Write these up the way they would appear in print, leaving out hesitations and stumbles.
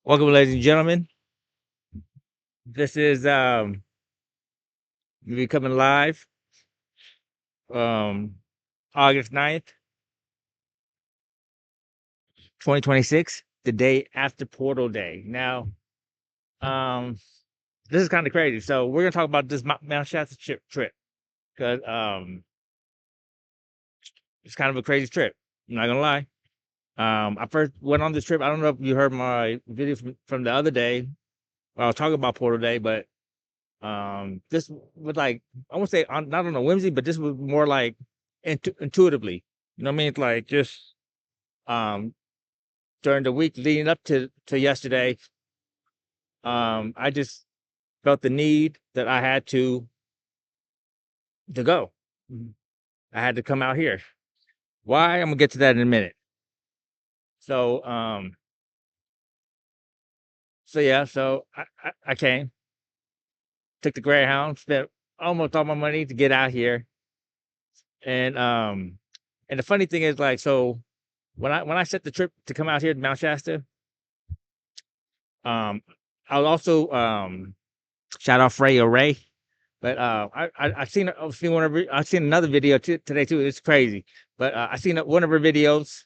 Welcome, ladies and gentlemen. This is we coming live um August 9th, 2026, the day after Portal Day. Now, um this is kind of crazy. So we're gonna talk about this Mount Shasta trip because it's kind of a crazy trip. I'm not gonna lie. I first went on this trip. I don't know if you heard my video from the other day. I was talking about Portal Day, but this was like I won't say not on a whimsy, but this was more like intuitively. You know what I mean? It's like just um during the week leading up to yesterday, I just felt the need that I had to go. Mhm. I had to come out here. Why? I'm gonna get to that in a minute. So yeah, so I came, took the Greyhound, spent almost all my money to get out here, and the funny thing is like so when I set the trip to come out here to Mount Shasta, um, I'll also shout out Frey or Ray. But I've seen another video today too. It's crazy, but I seen one of her videos,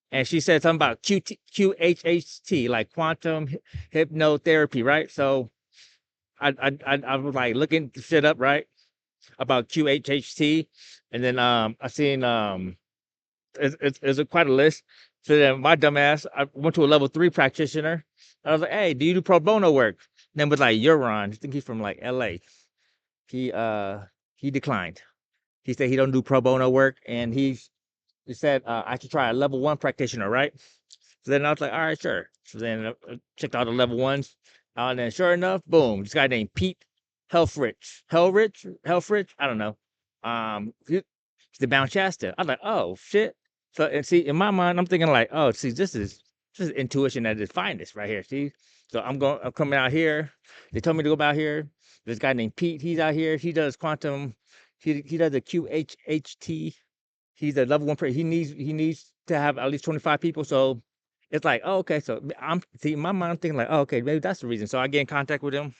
and she said something about QHHT, like quantum hypnotherapy, right? So I was like looking shit up, right, about QHHT, and then I seen it's quite a list. So then my dumbass, I went to a level 3 practitioner. I was like, hey, do you do pro bono work? And then was like, Euron, I think he's from like LA. He uh he declined. He said he don't do pro bono work, and he said I should try a level 1 practitioner, right? So then I was like, all right, sure. So then checked out the level 1s, and then sure enough, boom, this guy named Pete Helfrich, I don't know. He's the Mount Shasta. I was like, oh shit. So and see, in my mind, I'm thinking like, oh, see, this is intuition at its finest right here. See, so I'm coming out here. They told me to go out here. This guy named Pete, he's out here. He does quantum. He does a QHHT. He's a level 1 person. He needs to have at least 25 people. So it's like, oh, okay. So I'm see in my mind, I'm thinking like, oh, okay, maybe that's the reason. So I get in contact with him,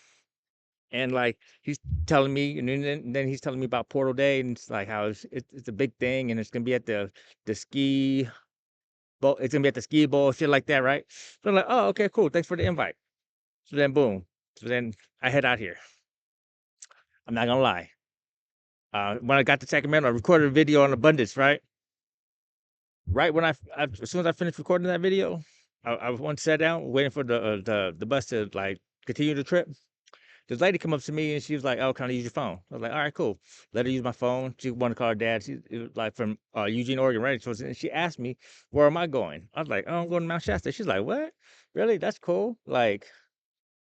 and like he's telling me, and then he's telling me about Portal Day, and it's like how it's a big thing, and it's gonna be at the ski bowl. It's gonna be at the ski bowl, shit like that, right? So I'm like, oh, okay, cool. Thanks for the invite. So then, boom. So then I head out here. I'm not gonna lie. When I got to Sacramento, I recorded a video on abundance, right? Right when as soon as I finished recording that video, I went to sit down, waiting for the bus to like continue the trip. This lady come up to me and she was like, "Oh, can I use your phone?" I was like, "All right, cool." Let her use my phone. She wanted to call her dad. She it was like from Eugene, Oregon, right? So she asked me, "Where am I going?" I was like, "Oh, I'm going to Mount Shasta." She's like, "What? Really? That's cool." Like,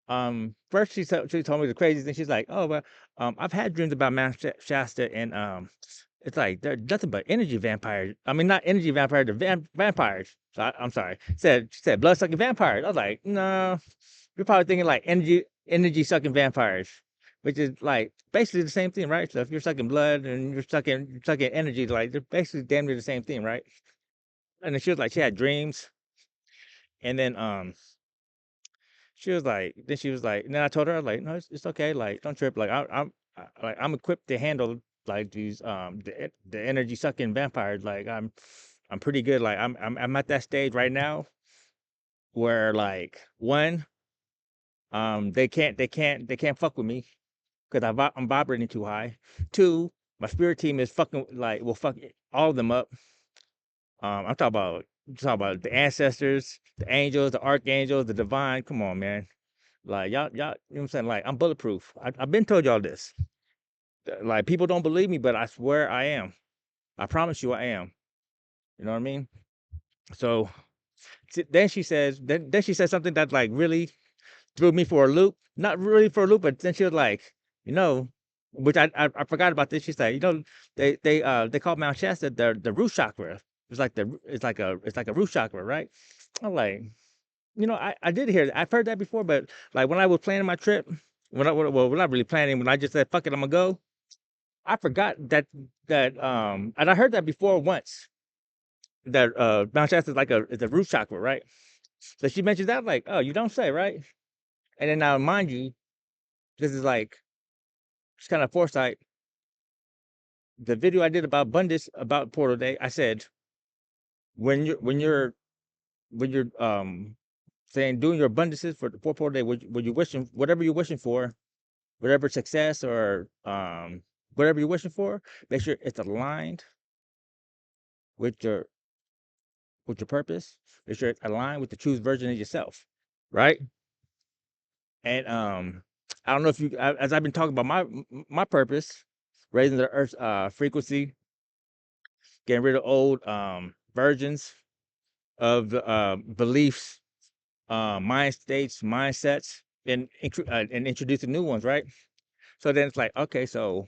first she told me the craziest thing. She's like, "Oh, well, I've had dreams about Mount Shasta, and it's like they're nothing but energy vampires. I mean, not energy vampires, they're vampires." So I'm sorry. She said blood sucking vampires. I was like, "No, you're probably thinking like energy sucking vampires." Which is like basically the same thing, right? So if you're sucking blood and you're sucking energy, like they're basically damn near the same thing, right? And then she was like, she had dreams, and then she was like, and then I told her, I was like, no, it's okay. Like, don't trip. Like, I'm equipped to handle like these, the energy sucking vampires. Like, I'm pretty good. Like, I'm at that stage right now where like one, they can't fuck with me because I'm vibrating too high. Two, my spirit team is fucking like will fuck all of them up. I'm talking about the ancestors, the angels, the archangels, the divine. Come on, man. Like y'all, you know what I'm saying? Like I'm bulletproof. I've been told y'all this. Like people don't believe me, but I swear I am. I promise you I am. You know what I mean? So then she says something that like really threw me for a loop. Not really for a loop, but then she was like, you know, which I forgot about this. She's like, they call Mount Shasta the root chakra. It's like a root chakra, right? I'm like, I did hear that. I've heard that before, but like when I was planning my trip, well, we're not really planning. When I just said fuck it, I'm gonna go. I forgot and I heard that before once. That Mount Shasta is like a root chakra, right? So she mentions that, like, oh, you don't say, right? And then now, mind you, this is like, it's kind of foresight. The video I did about abundance, about Portal Day, I said, when you're saying doing your abundances for the Portal Day, what you wishing, whatever you're wishing for, whatever success or whatever you're wishing for, make sure it's aligned with your purpose. Make sure it's aligned with the truth version of yourself, right? And I don't know if you, as I've been talking about my purpose, raising the Earth's frequency, getting rid of old versions of the beliefs, mind states, mindsets, and introducing new ones, right? So then it's like, okay, so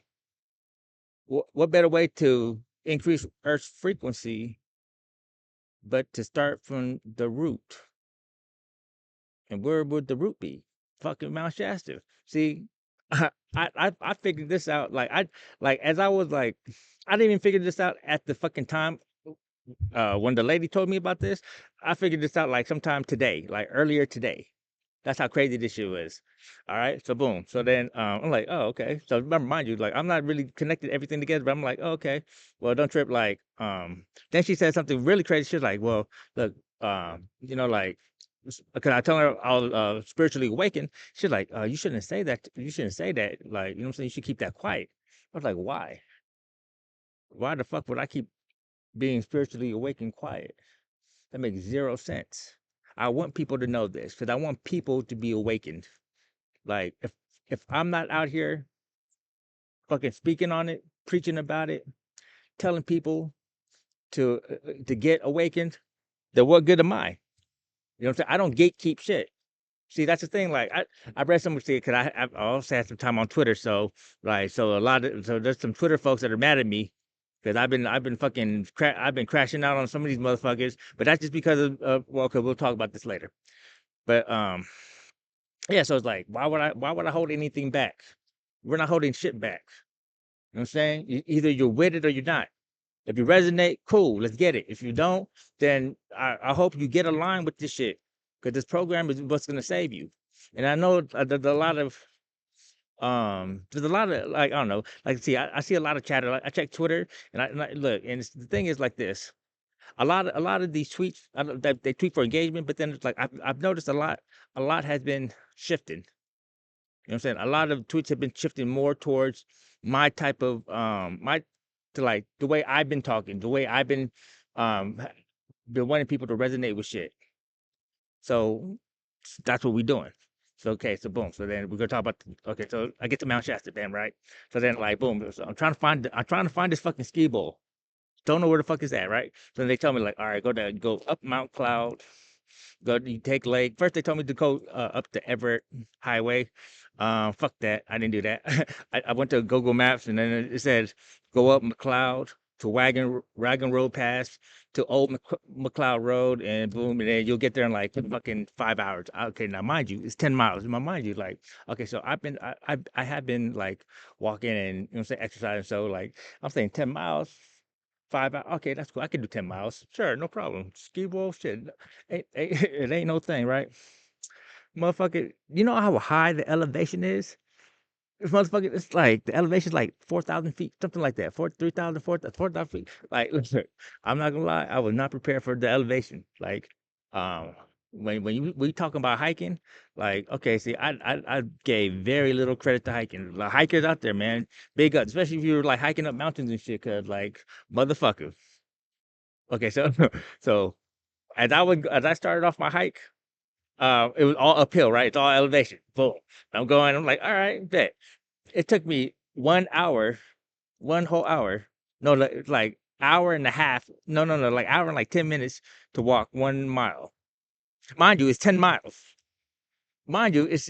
what better way to increase Earth's frequency but to start from the root? And where would the root be? Fucking Mount Shasta. See, I figured this out. Like as I was like, I didn't even figure this out at the fucking time. When the lady told me about this, I figured this out like sometime today, like earlier today. That's how crazy this shit was. All right. So boom. So then I'm like, oh, okay. So remember, mind you, like I'm not really connected everything together, but I'm like, oh, okay. Well, don't trip. Like, then she said something really crazy. She's like, well, look, like, because I told her I was spiritually awakened. She's like, you shouldn't say that. You shouldn't say that. Like, you know what I'm saying? You should keep that quiet. I was like, why? Why the fuck would I keep being spiritually awakened quiet? That makes zero sense. I want people to know this because I want people to be awakened. Like if I'm not out here fucking speaking on it, preaching about it, telling people to get awakened, then what good am I? You know what I'm saying? I don't gatekeep shit. See, that's the thing. Like I read someone say because I also had some time on Twitter, so like so there's some Twitter folks that are mad at me because I've been crashing out on some of these motherfuckers, but that's just because of well, okay, we'll talk about this later. But yeah, so it's like why would I hold anything back? We're not holding shit back. You know what I'm saying? Either you're with it or you're not. If you resonate, cool, let's get it. If you don't, then I hope you get aligned with this shit because this program is what's gonna save you. And I know there's a lot of like I don't know, like see I see a lot of chatter. Like, I check Twitter and I look, and the thing is like this. A lot of these tweets that they tweet for engagement, but then it's like I've noticed a lot has been shifting. You know what I'm saying? A lot of tweets have been shifting more towards my type of my to like the way I've been talking, the way I've been wanting people to resonate with shit. So that's what we're doing. So okay, so boom. So then we're gonna talk about okay, so I get to Mount Shasta, bam, right? So then like boom, so I'm trying to find this fucking ski bowl. Don't know where the fuck is that, right? So then they tell me like, all right, go up Mount Cloud, you take Lake. First, they told me to go up the Everett Highway. Fuck that. I didn't do that. I went to Google Maps and then it says go up McLeod to Wagon Road Pass to Old McLeod Road and boom, and then you'll get there in like fucking 5 hours. Okay, now mind you, it's 10 miles. Now mind you, like okay, so I have been like walking and you know what I'm saying exercising. So like I'm saying 10 miles. 5 hours. Okay, that's cool. I can do 10 miles. Sure, no problem. Ski ball, shit. It ain't no thing, right? Motherfucker, you know how high the elevation is? This motherfucker, it's like the elevation is like 4,000 feet, something like that. 3,000, 4,000 feet. Like, listen, I'm not gonna lie, I was not prepared for the elevation. Like, um, when we talking about hiking, like, okay, see, I gave very little credit to hiking. The hikers out there, man, big up, especially if you're like hiking up mountains and shit, cause like, motherfucker. Okay, so so as I started off my hike, it was all uphill, right? It's all elevation. Boom. I'm going. I'm like, all right, bet. It took me 1 hour, one whole hour. No, like hour and a half. No, no, no, like hour and like 10 minutes to walk 1 mile. Mind you, it's 10 miles. Mind you, it's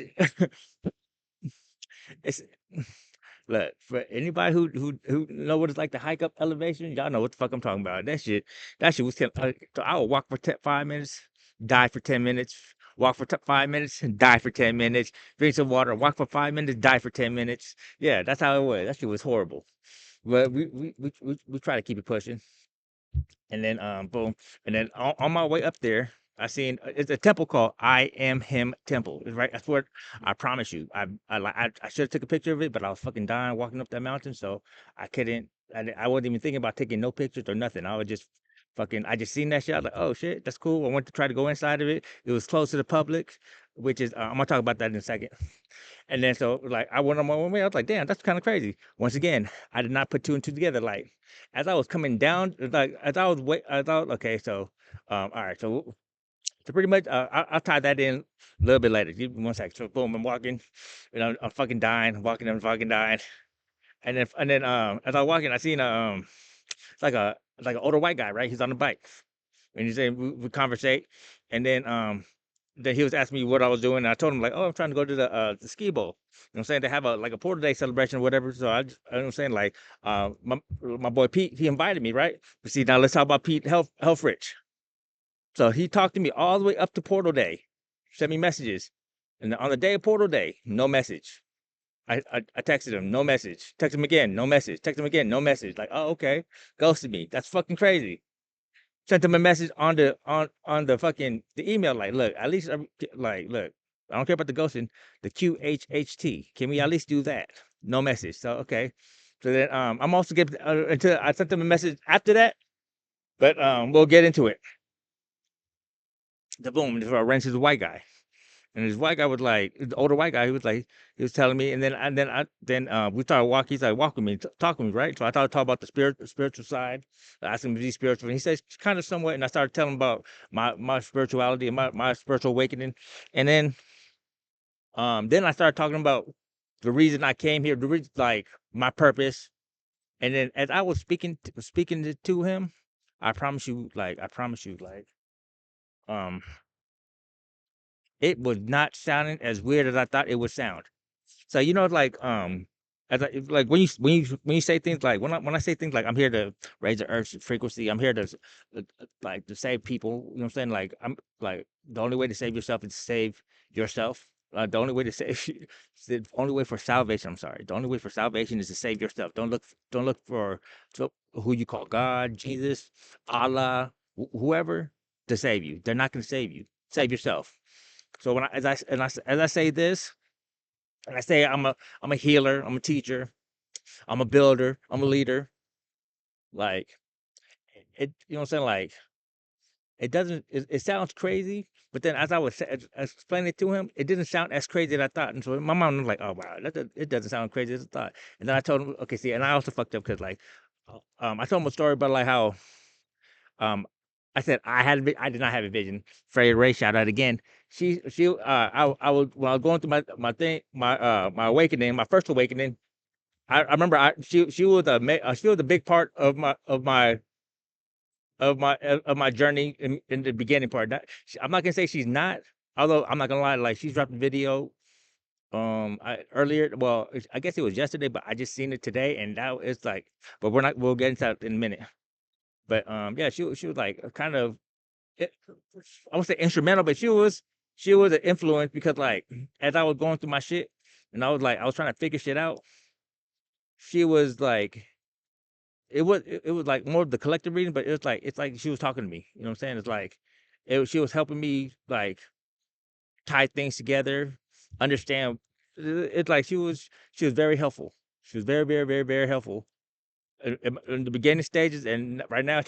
look for anybody who know what it's like to hike up elevation. Y'all know what the fuck I'm talking about. That shit was 10. So I would walk for 5 minutes, die for 10 minutes. Walk for 5 minutes, die for 10 minutes. Drink some water. Walk for 5 minutes, die for 10 minutes. Yeah, that's how it was. That shit was horrible. But we try to keep it pushing, and then boom, and then on my way up there. I seen it's a temple called I Am Him Temple. It's right. I swear, I promise you. I should have took a picture of it, but I was fucking dying walking up that mountain, so I couldn't. I wasn't even thinking about taking no pictures or nothing. I was just fucking. I just seen that shit. I was like, oh shit, that's cool. I went to try to go inside of it. It was closed to the public, which is I'm gonna talk about that in a second. And then so like I went on my own way. I was like, damn, that's kind of crazy. Once again, I did not put two and two together. Like as I was coming down, like as I was wait, I thought, okay, so all right, so pretty much, I'll tie that in a little bit later. Give me 1 second. So boom, I'm walking, I'm fucking dying, walking, I'm fucking dying, and then as I was walking, I seen it's like an older white guy, right? He's on the bike, and he's saying we conversate, and then he was asking me what I was doing, and I told him like, oh, I'm trying to go to the ski bowl. You know what I'm saying? They have a like a Porter Day celebration or whatever. So you know what I'm saying? Like, my boy Pete, he invited me, right? But see, now let's talk about Pete Health Rich. So he talked to me all the way up to Portal Day, sent me messages. And on the day of Portal Day, no message. I texted him, no message. Text him again, no message. Text him again, no message. Like, oh, okay. Ghosted me. That's fucking crazy. Sent him a message on the fucking the email, like, look, at least like, look, I don't care about the ghosting, the QHHT. Can we at least do that? No message. So okay. So then I'm also getting until I sent him a message after that, but we'll get into it. The boom, I ran into the white guy. And this white guy was like, the older white guy, he was like, he was telling me, and then we started walking. He started walking me, talking to me, right? So I started talking about the spiritual side. I asked him if he's spiritual, and he says kind of somewhat. And I started telling him about my spirituality and my spiritual awakening. And then I started talking about the reason I came here, the reason, like my purpose. And then as I was speaking to him, I promise you, like, um, it was not sounding as weird as I thought it would sound. So like as like when you say things like when I say things like I'm here to raise the earth's frequency, I'm here to like to save people. You know what I'm saying? Like I'm like the only way to save yourself is to save yourself. The only way to save the only way for salvation. I'm sorry. The only way for salvation is to save yourself. Don't look for who you call God, Jesus, Allah, whoever to save you. They're not going to save you. Save yourself. So when I as I say this, and I say I'm a healer, I'm a teacher, I'm a builder, I'm a leader. Like you know what I'm saying? Like it doesn't. It sounds crazy, but then as I was explaining it to him, it didn't sound as crazy as I thought. And so my mom was like, "Oh wow, it doesn't sound crazy as I thought." And then I told him, "Okay, see," and I also fucked up because like, I told him a story about like how um I said I did not have a vision. Freya Ray, shout out again. I was when I was going through my thing, my awakening, my first awakening. I remember she was she was a big part of my journey in the beginning part. I'm not gonna say she's not, although I'm not gonna lie, like she's dropped a video earlier. Well, I guess it was yesterday, but I just seen it today, and now it's like, but we'll get into that in a minute. But yeah, she was like kind of it, I won't say instrumental, but she was an influence because like as I was going through my shit and I was trying to figure shit out, she was like it was like more of the collective reading, but it's like she was talking to me. You know what I'm saying? It's like she was helping me like tie things together, understand. It's like she was very helpful. She was very, very, very, very helpful in the beginning stages, and right now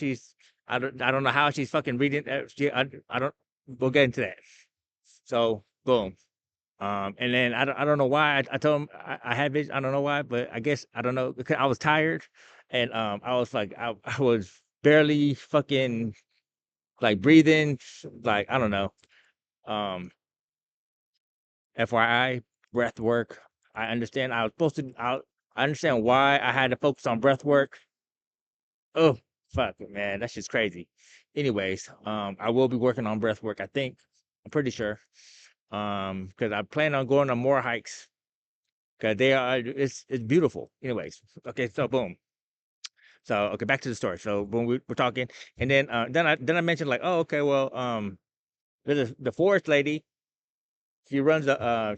I don't know how she's fucking reading. I don't. We'll get into that. So boom. And then I don't know why I told him I had vision. I don't know why, but I guess I don't know because I was tired, and I was like I was barely fucking like breathing, like I don't know. Um, FYI, breath work. I understand. I was supposed to. I understand why I had to focus on breath work. Oh fuck, man, that's just crazy. Anyways, I will be working on breath work. I think I'm pretty sure. Because I plan on going on more hikes. Cause they are, it's beautiful. Anyways, okay, so boom. So okay, back to the story. So when we're talking, and then I mentioned like, oh, okay, well, there's the forest lady. She runs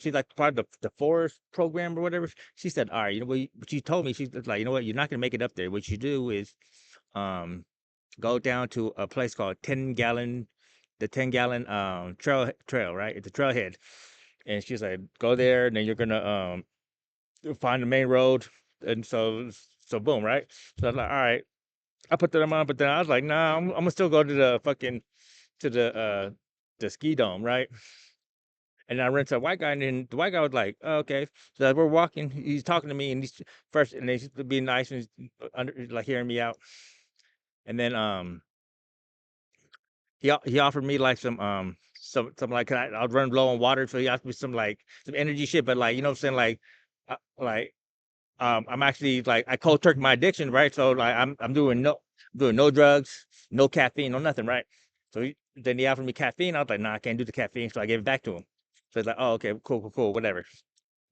she's like part of the forest program or whatever. She said, all right, what she told me, she's like, you know what, you're not gonna make it up there. What you do is, um, go down to a place called 10 Gallon the 10-gallon trail, right? It's a trailhead. And she's like, go there, and then you're gonna find the main road. And so boom, right? So I was like, all right. I put that on, but then I was like, nah, I'm gonna still go to to the ski dome, right? And I ran to a white guy, and then the white guy was like, oh, okay. So as we're walking, he's talking to me, and he's first, and he's being nice, and he's like hearing me out. And then he offered me like some like, I was running low on water, so he asked me some energy shit, but like, you know what I'm saying, like I'm actually like, I cold turkey my addiction, right? So like I'm doing no drugs, no caffeine, no nothing, right? So then he offered me caffeine. I was like, nah, I can't do the caffeine, so I gave it back to him. So he's like, oh, okay, cool, whatever.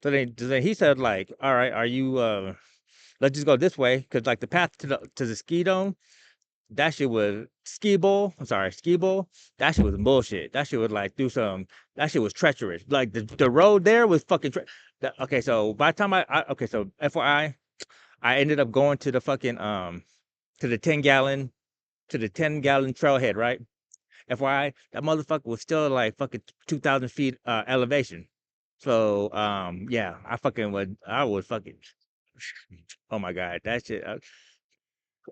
So then he said like, all right, are you let's just go this way, because like the path to the ski dome, that shit was ski bowl. I'm sorry, ski bowl. That shit was bullshit. That shit was like through some. That shit was treacherous. Like the road there was fucking. Okay, so by the time okay, so FYI, I ended up going to the fucking to the 10-gallon trailhead, right? FYI, that motherfucker was still like fucking 2,000 feet elevation. So yeah, I was fucking. Oh my god, that shit.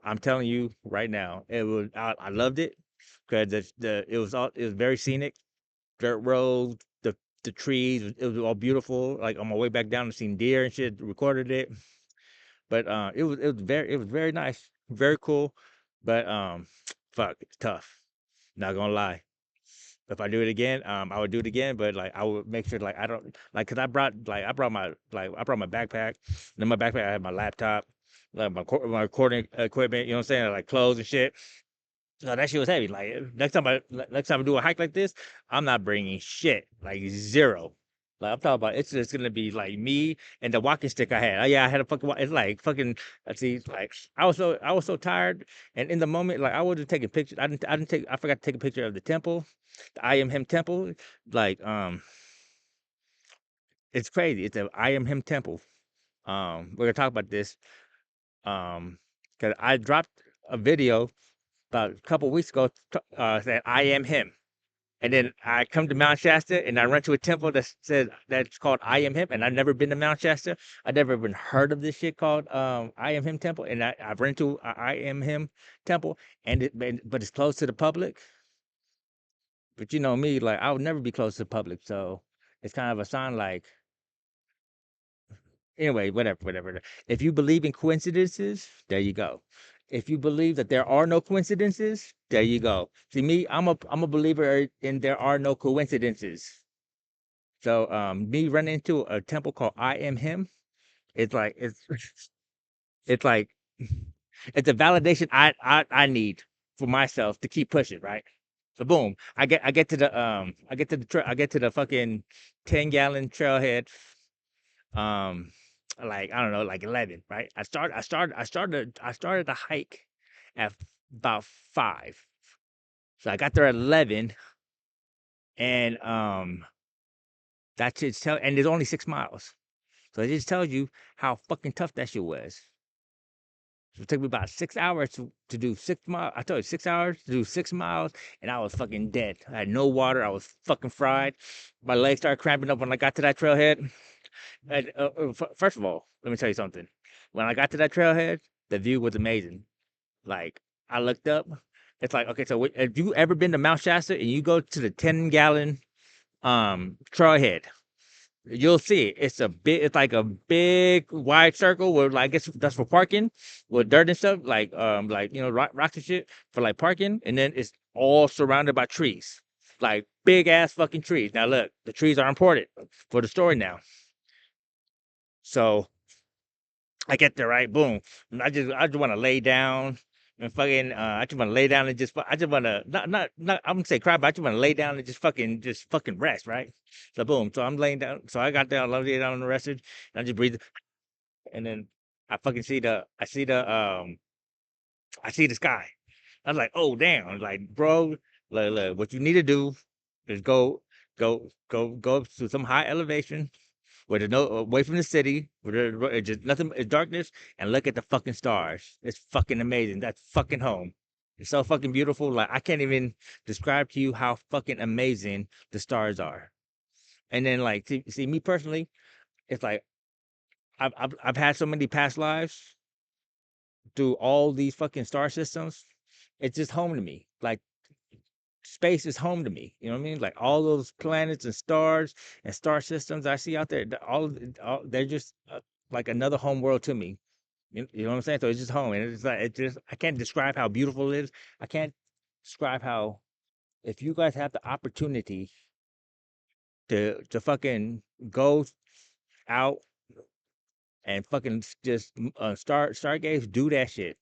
I'm telling you right now, I loved it, because it was very scenic, dirt roads, the trees, it was all beautiful. Like on my way back down, I seen deer and shit, recorded it. But it was very nice, very cool. But fuck, it's tough. Not gonna lie. If I do it again, I would do it again, but like I would make sure like I don't like, cause I brought my backpack. And in my backpack I had my laptop, like my recording equipment. You know what I'm saying? Like clothes and shit. So that shit was heavy. Like next time I do a hike like this, I'm not bringing shit. Like zero. Like I'm talking about, it's just gonna be like me and the walking stick I had. Oh yeah, I had a fucking. It's like fucking. Let's see. Like I was so tired, and in the moment, like I would have taken pictures. I didn't take. I forgot to take a picture of the temple, the I am him temple. Like it's crazy. It's a I am him temple. We're gonna talk about this. Because I dropped a video about a couple weeks ago, that I am him. And then I come to Mount Shasta, and I run to a temple that says that's called I am him. And I've never been to Mount Shasta. I've never even heard of this shit called I am him temple. And I've run to I am him temple, but it's closed to the public. But you know me, like I would never be close to the public. So it's kind of a sign like, anyway, whatever. If you believe in coincidences, there you go. If you believe that there are no coincidences, there you go. See me, I'm a believer in there are no coincidences. So me running into a temple called I am him, it's like it's like it's a validation I need for myself to keep pushing, right? So boom, I get to the I get to the fucking 10-gallon trailhead, um like I don't know, like 11, right? I started the hike at about 5. So I got there at 11, and and there's only 6 miles. So it just tells you how fucking tough that shit was. So it took me about 6 hours to do 6 miles. I told you, 6 hours to do 6 miles, and I was fucking dead. I had no water. I was fucking fried. My legs started cramping up when I got to that trailhead. And first of all, let me tell you something. When I got to that trailhead, the view was amazing. Like I looked up, it's like, okay, so have you ever been to Mount Shasta and you go to the 10-gallon trailhead? You'll see it. It's like a big wide circle where like that's for parking with dirt and stuff, like you know, rocks and shit for like parking, and then it's all surrounded by trees, like big ass fucking trees. Now look, the trees are important for the story now. So I get there, right? Boom. And I just want to lay down and fucking I just want to lay down and I just want to not I'm gonna say cry, but I just want to lay down and just fucking rest, right? So boom. So I'm laying down. So I got down, I lay down on the rested, and I just breathe, and then I fucking I see the sky. I was like, oh damn. I was like, bro, look, what you need to do is go up to some high elevation where there's no away from the city, where it's just nothing, it's darkness, and look at the fucking stars. It's fucking amazing. That's fucking home. It's so fucking beautiful. Like I can't even describe to you how fucking amazing the stars are. And then like see me personally, it's like I've had so many past lives through all these fucking star systems. It's just home to me. Like space is home to me. You know what I mean? Like all those planets and stars and star systems I see out there, all they're just like another home world to me. You know what I'm saying? So it's just home, and it's like it just I can't describe how beautiful it is. I can't describe how if you guys have the opportunity to fucking go out and fucking just stargaze, do that shit.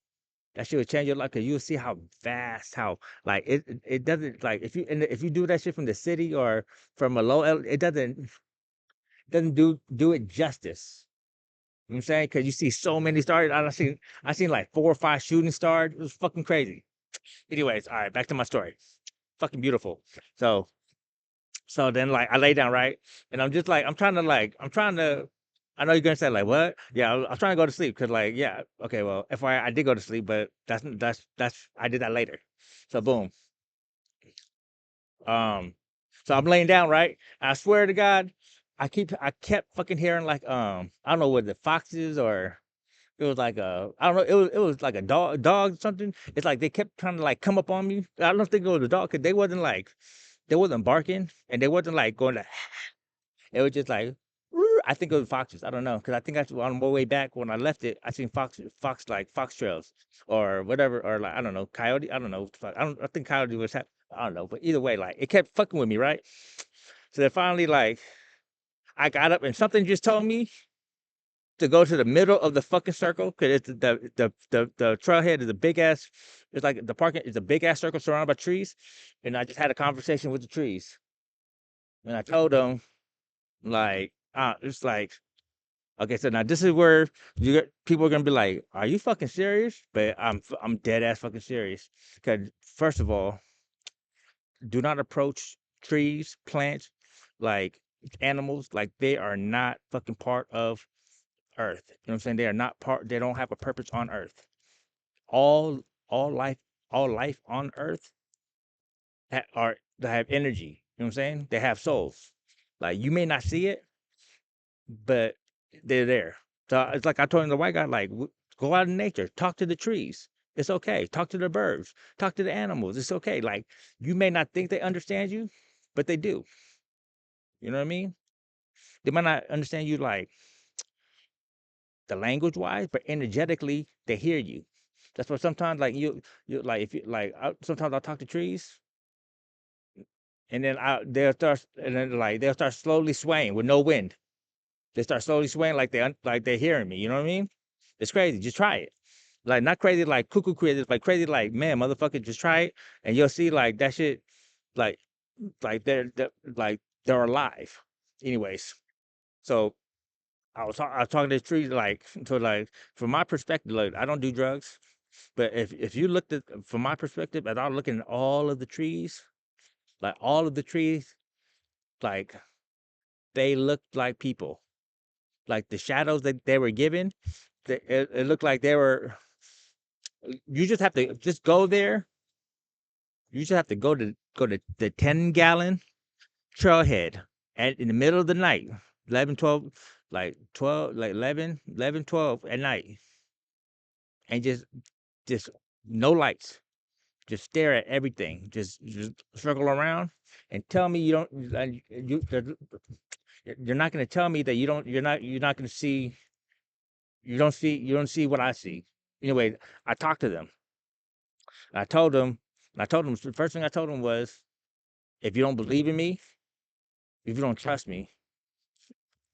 That shit would change your life because you'll see how vast, how like it doesn't like if you do that shit from the city or from a it doesn't do it justice. You know what I'm saying? Because you see so many stars. I seen like 4 or 5 shooting stars. It was fucking crazy. Anyways, all right, back to my story. Fucking beautiful. So then like I lay down, right? And I'm just like I'm trying to I know you're gonna say like what? Yeah, I'm trying to go to sleep because like yeah, okay, well, FYI, I did go to sleep, but that's I did that later. So boom. Um so I'm laying down, right? I swear to God, I kept fucking hearing like I don't know what the foxes or it was like I don't know, it was like a dog or something. It's like they kept trying to like come up on me. I don't think it was a dog because they wasn't barking and they wasn't like going to it was just like "Roo." I think it was foxes. I don't know because I think on my way back when I left it, I seen fox trails or whatever or like I don't know coyote. I don't know. I think coyote was. I don't know. But either way, like it kept fucking with me, right? So then finally, like I got up and something just told me to go to the middle of the fucking circle because it's the trailhead is a big ass. It's like the parking is a big ass circle surrounded by trees, and I just had a conversation with the trees, and I told them like it's like okay, so now this is where people are gonna be like, "Are you fucking serious?" But I'm dead ass fucking serious. Because first of all, do not approach trees, plants, like animals, like they are not fucking part of Earth. You know what I'm saying? They are not part. They don't have a purpose on Earth. All all life, all life on Earth they have energy. You know what I'm saying? They have souls. Like you may not see it, but they're there. So it's like I told the white guy, like, go out in nature, talk to the trees. It's okay. Talk to the birds, talk to the animals. It's okay. Like you may not think they understand you, but they do. You know what I mean? They might not understand you like the language wise, but energetically they hear you. That's why sometimes like you like if you like sometimes I'll talk to trees and then they'll start slowly swaying with no wind. They start slowly swaying like like they're hearing me. You know what I mean? It's crazy. Just try it. Like not crazy like cuckoo crazy, like crazy like man, motherfucker, just try it and you'll see like that shit like like they're alive. Anyways, so I was talking to the trees like from my perspective, like I don't do drugs, but if you looked at from my perspective, as I'm looking at all of the trees, like all of the trees, like they looked like people. Like the shadows that they were given, it looked like they were you just have to just go there. You just have to go to the 10-gallon trailhead at in the middle of the night, 11, 12, like 12, like 11, 12 at night, and just no lights. Just stare at everything. Just circle around and tell me you don't. You're not going to tell me that you don't. You're not going to see. You don't see what I see. Anyway, I talked to them. I told them. I told them the first thing I told them was, if you don't believe in me, if you don't trust me,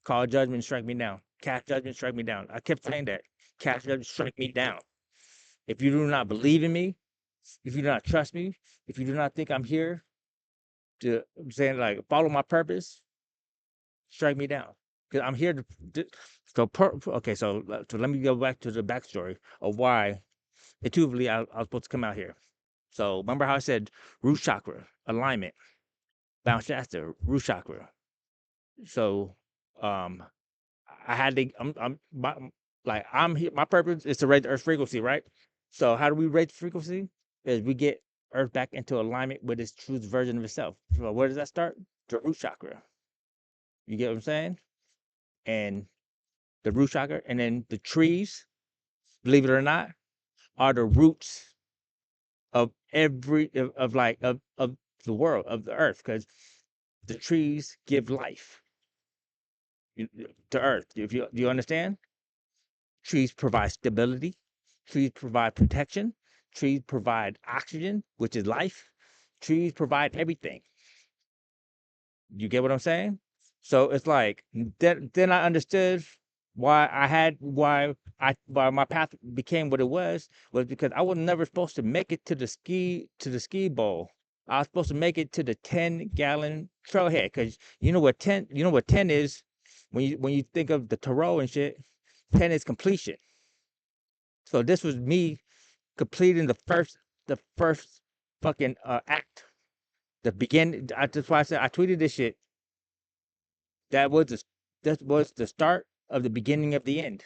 call judgment, strike me down. Cast judgment, strike me down. I kept saying that. Cast judgment, strike me down. If you do not believe in me, if you do not trust me, if you do not think I'm here to, I'm saying like follow my purpose, strike me down. Because I'm here to okay, so let me go back to the backstory of why intuitively I was supposed to come out here. So remember how I said root chakra, alignment, Mt Shasta, root chakra. So um I had to I'm my, like I'm here my purpose is to raise the earth frequency, right? So how do we raise the frequency? is we get Earth back into alignment with its true version of itself. So where does that start? The root chakra. You get what I'm saying? And the root chakra, and then the trees, believe it or not, are the roots of of the world, of the earth, because the trees give life to earth. If you do you understand? Trees provide stability, trees provide protection, trees provide oxygen, which is life. Trees provide everything. You get what I'm saying? So it's like then I understood why my path became what it was because I was never supposed to make it to the ski bowl. I was supposed to make it to the 10-gallon trailhead because you know what 10 is when you think of the Tarot and shit. 10 is completion. So this was me completing the first fucking act. The begin. That's why I said I tweeted this shit. That was the start of the beginning of the end.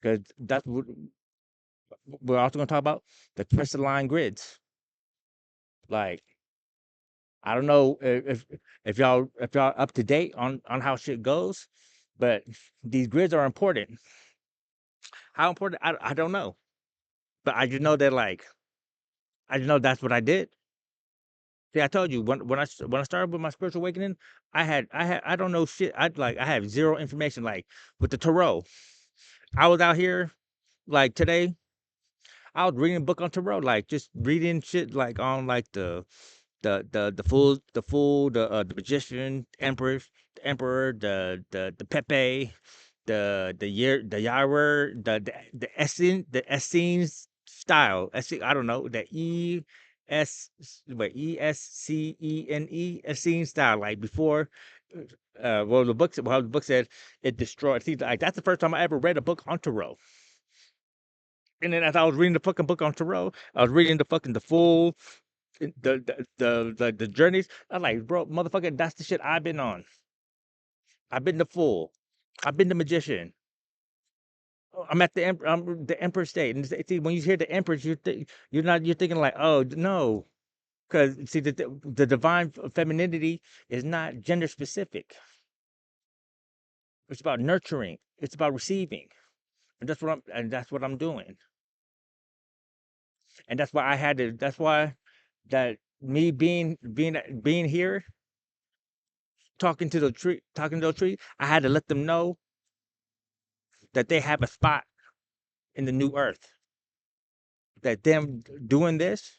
Because that's what we're also gonna talk about, the crystalline grids. Like I don't know if y'all up to date on how shit goes, but these grids are important. How important? I don't know, but I just know that I just know that's what I did. See, I told you when I started with my spiritual awakening, I don't know shit. I have zero information. Like with the tarot, I was out here like today. I was reading a book on tarot, like just reading shit like on like the fool, the magician, emperor, the Pepe, the Yara, the Essenes style. I don't know the S ESCENE Essene style. Like before, the book said it destroyed. See, like that's the first time I ever read a book on tarot. And then as I was reading the fucking book on tarot, I was reading the full the journeys. I'm like, bro, motherfucker, that's the shit I've been on. I've been the fool. I've been the magician. I'm at the emperor state, and see, when you hear the empress, you're thinking like, oh no, because see the divine femininity is not gender specific. It's about nurturing. It's about receiving, and that's what I'm doing, and that's why I had to. That's why that me being here talking to the tree, I had to let them know that they have a spot in the new earth. That them doing this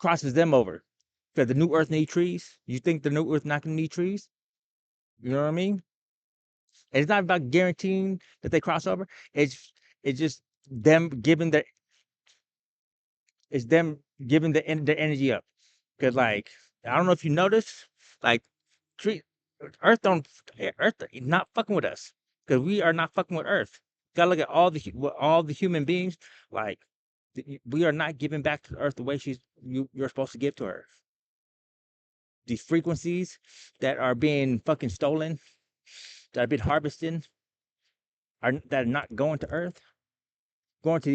crosses them over. Because the new earth need trees. You think the new earth not gonna need trees? You know what I mean? And it's not about guaranteeing that they cross over. It's just them giving the it's them giving the energy up. Because like I don't know if you notice, like tree Earth don't Earth not fucking with us. Because we are not fucking with Earth. Gotta look at all the human beings. Like we are not giving back to the Earth the way you're supposed to give to her. These frequencies that are being fucking stolen, that have been harvested, that are not going to Earth, going to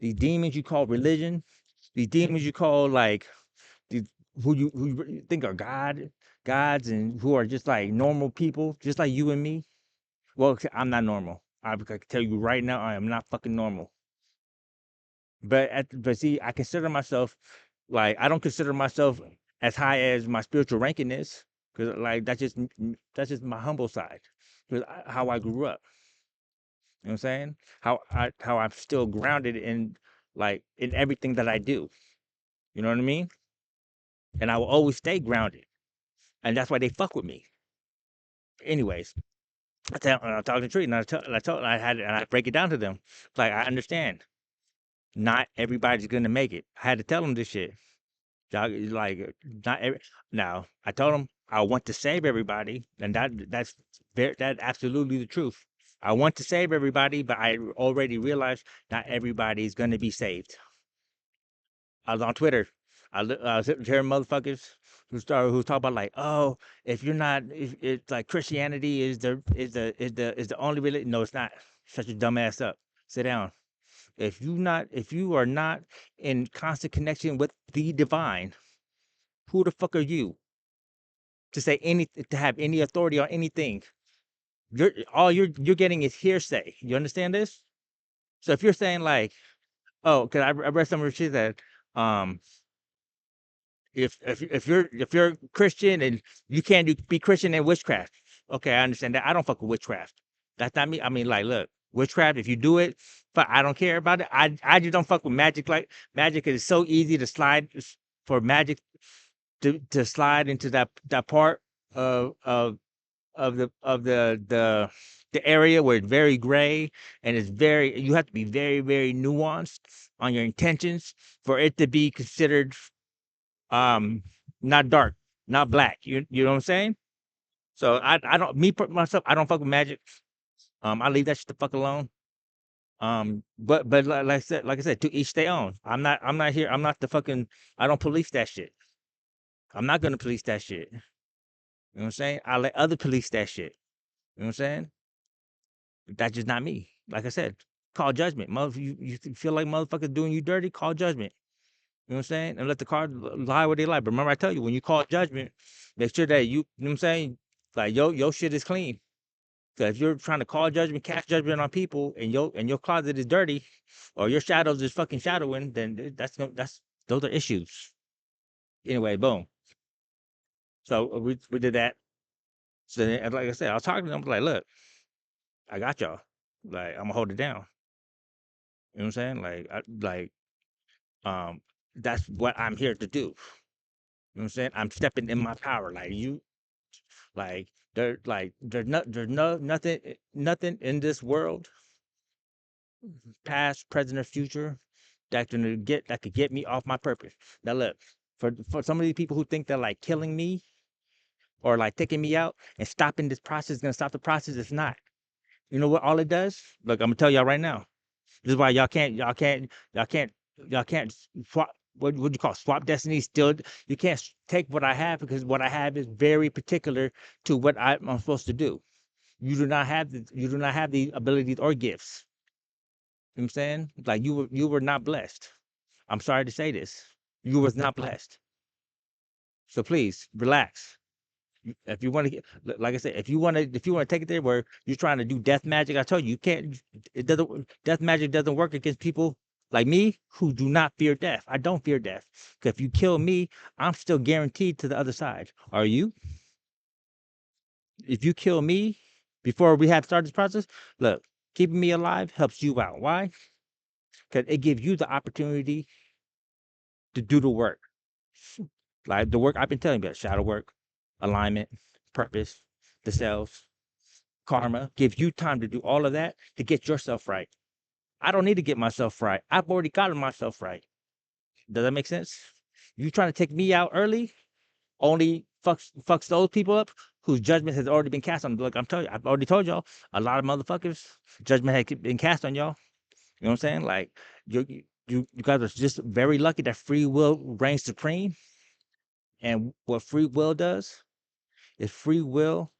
these demons you call religion, these demons you call like these who you think are gods, and who are just like normal people, just like you and me. Well, I'm not normal. I can tell you right now, I am not fucking normal. But see, I consider myself like I don't consider myself as high as my spiritual ranking is, because like that's just my humble side, because how I grew up. You know what I'm saying? How I'm still grounded in everything that I do. You know what I mean? And I will always stay grounded, and that's why they fuck with me. Anyways, I talk to the tree, and I break it down to them. Like I understand, not everybody's gonna make it. I had to tell them this shit. Like not every now. I told him I want to save everybody, and that's absolutely the truth. I want to save everybody, but I already realized not everybody is going to be saved. I was on Twitter. I was hearing motherfuckers who talk about like, oh, if you're not, if it's like Christianity is the only religion. No, it's not. Shut your dumb ass up. Sit down. If you are not in constant connection with the divine, who the fuck are you to say any to have any authority on anything? You're getting is hearsay. You understand this? So if you're saying like, oh, because I read somewhere she said, um, if you're Christian and you can't be Christian and witchcraft. Okay, I understand that. I don't fuck with witchcraft. That's not me. I mean, like, look, witchcraft. If you do it, but I don't care about it. I just don't fuck with magic. Like magic is so easy to slide for magic to slide into that part of the area where it's very gray and it's very you have to be very very nuanced on your intentions for it to be considered um not dark, not black. You know what I'm saying? So I don't myself I don't fuck with magic. I leave that shit the fuck alone. But like I said, to each their own. I'm not here. I'm not the fucking. I don't police that shit. I'm not gonna police that shit. You know what I'm saying? I let other police that shit. You know what I'm saying? That's just not me. Like I said, call judgment. Mother, you feel like motherfuckers doing you dirty, call judgment. You know what I'm saying? And let the cards lie where they lie. But remember, I tell you, when you call judgment, make sure that you know what I'm saying? Like your shit is clean. So if you're trying to call judgment, cast judgment on people, and your closet is dirty, or your shadows is fucking shadowing, then that's those are issues. Anyway, boom. So we did that. So then, like I said, I was talking to them like, look, I got y'all. Like I'm gonna hold it down. You know what I'm saying? Um, that's what I'm here to do. You know what I'm saying? I'm stepping in my power. There's nothing in this world, past, present, or future, that could get me off my purpose. Now look, for some of these people who think that like killing me or like taking me out and stopping this process is gonna stop the process, it's not. You know what all it does? Look, I'm gonna tell y'all right now. This is why y'all can't swap what would you call swap destiny. Still, you can't take what I have because what I have is very particular to what I'm supposed to do. You do not have the abilities or gifts. You know what I'm saying? Like you were not blessed. I'm sorry to say this. You was not blessed. So please relax. If you want to get, like I said, if you want to take it there where you're trying to do death magic, I told you you can't. It doesn't. Death magic doesn't work against people like me who do not fear death. I don't fear death because if you kill me, I'm still guaranteed to the other side. Are you? If you kill me before we have started this process, look, keeping me alive helps you out. Why? Because it gives you the opportunity to do the work. Like the work I've been telling you about, shadow work, alignment, purpose, the self, karma, gives you time to do all of that to get yourself right. I don't need to get myself right. I've already gotten myself right. Does that make sense? You trying to take me out early only fucks those people up whose judgment has already been cast on them. Look, I'm telling you, I've already told y'all, a lot of motherfuckers, judgment has been cast on y'all. You know what I'm saying? Like you guys are just very lucky that free will reigns supreme. And what free will does is free will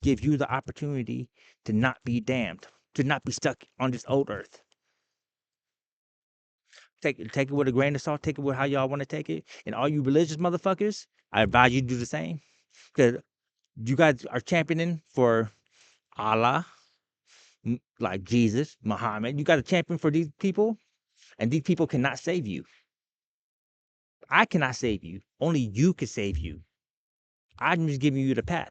give you the opportunity to not be damned, to not be stuck on this old earth. Take it with a grain of salt. Take it with how y'all want to take it. And all you religious motherfuckers, I advise you to do the same. Because you guys are championing for Allah, like Jesus, Muhammad. You got to champion for these people, and these people cannot save you. I cannot save you. Only you can save you. I'm just giving you the path.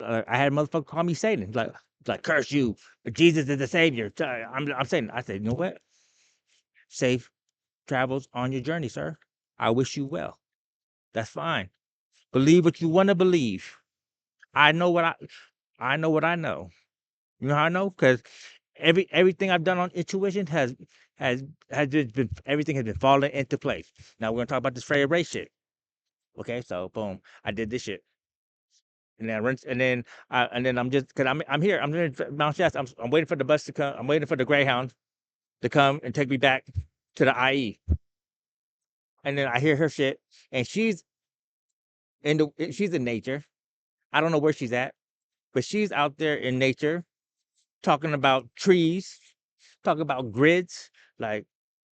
I had a motherfucker call me Satan. Like curse you. Jesus is the savior. I'm saying. I said, you know what? Safe travels on your journey, sir. I wish you well. That's fine. Believe what you want to believe. I know what I know what I know. You know how I know? Because everything I've done on intuition has just been everything has been falling into place. Now we're gonna talk about this Freya Ray shit. Okay, so boom, I did this shit, and then I'm just because I'm here. I'm in Mount Shasta. I'm waiting for the bus to come. I'm waiting for the Greyhound to come and take me back to the IE. And then I hear her shit, and she's she's in nature. I don't know where she's at, but she's out there in nature talking about trees, talking about grids. Like,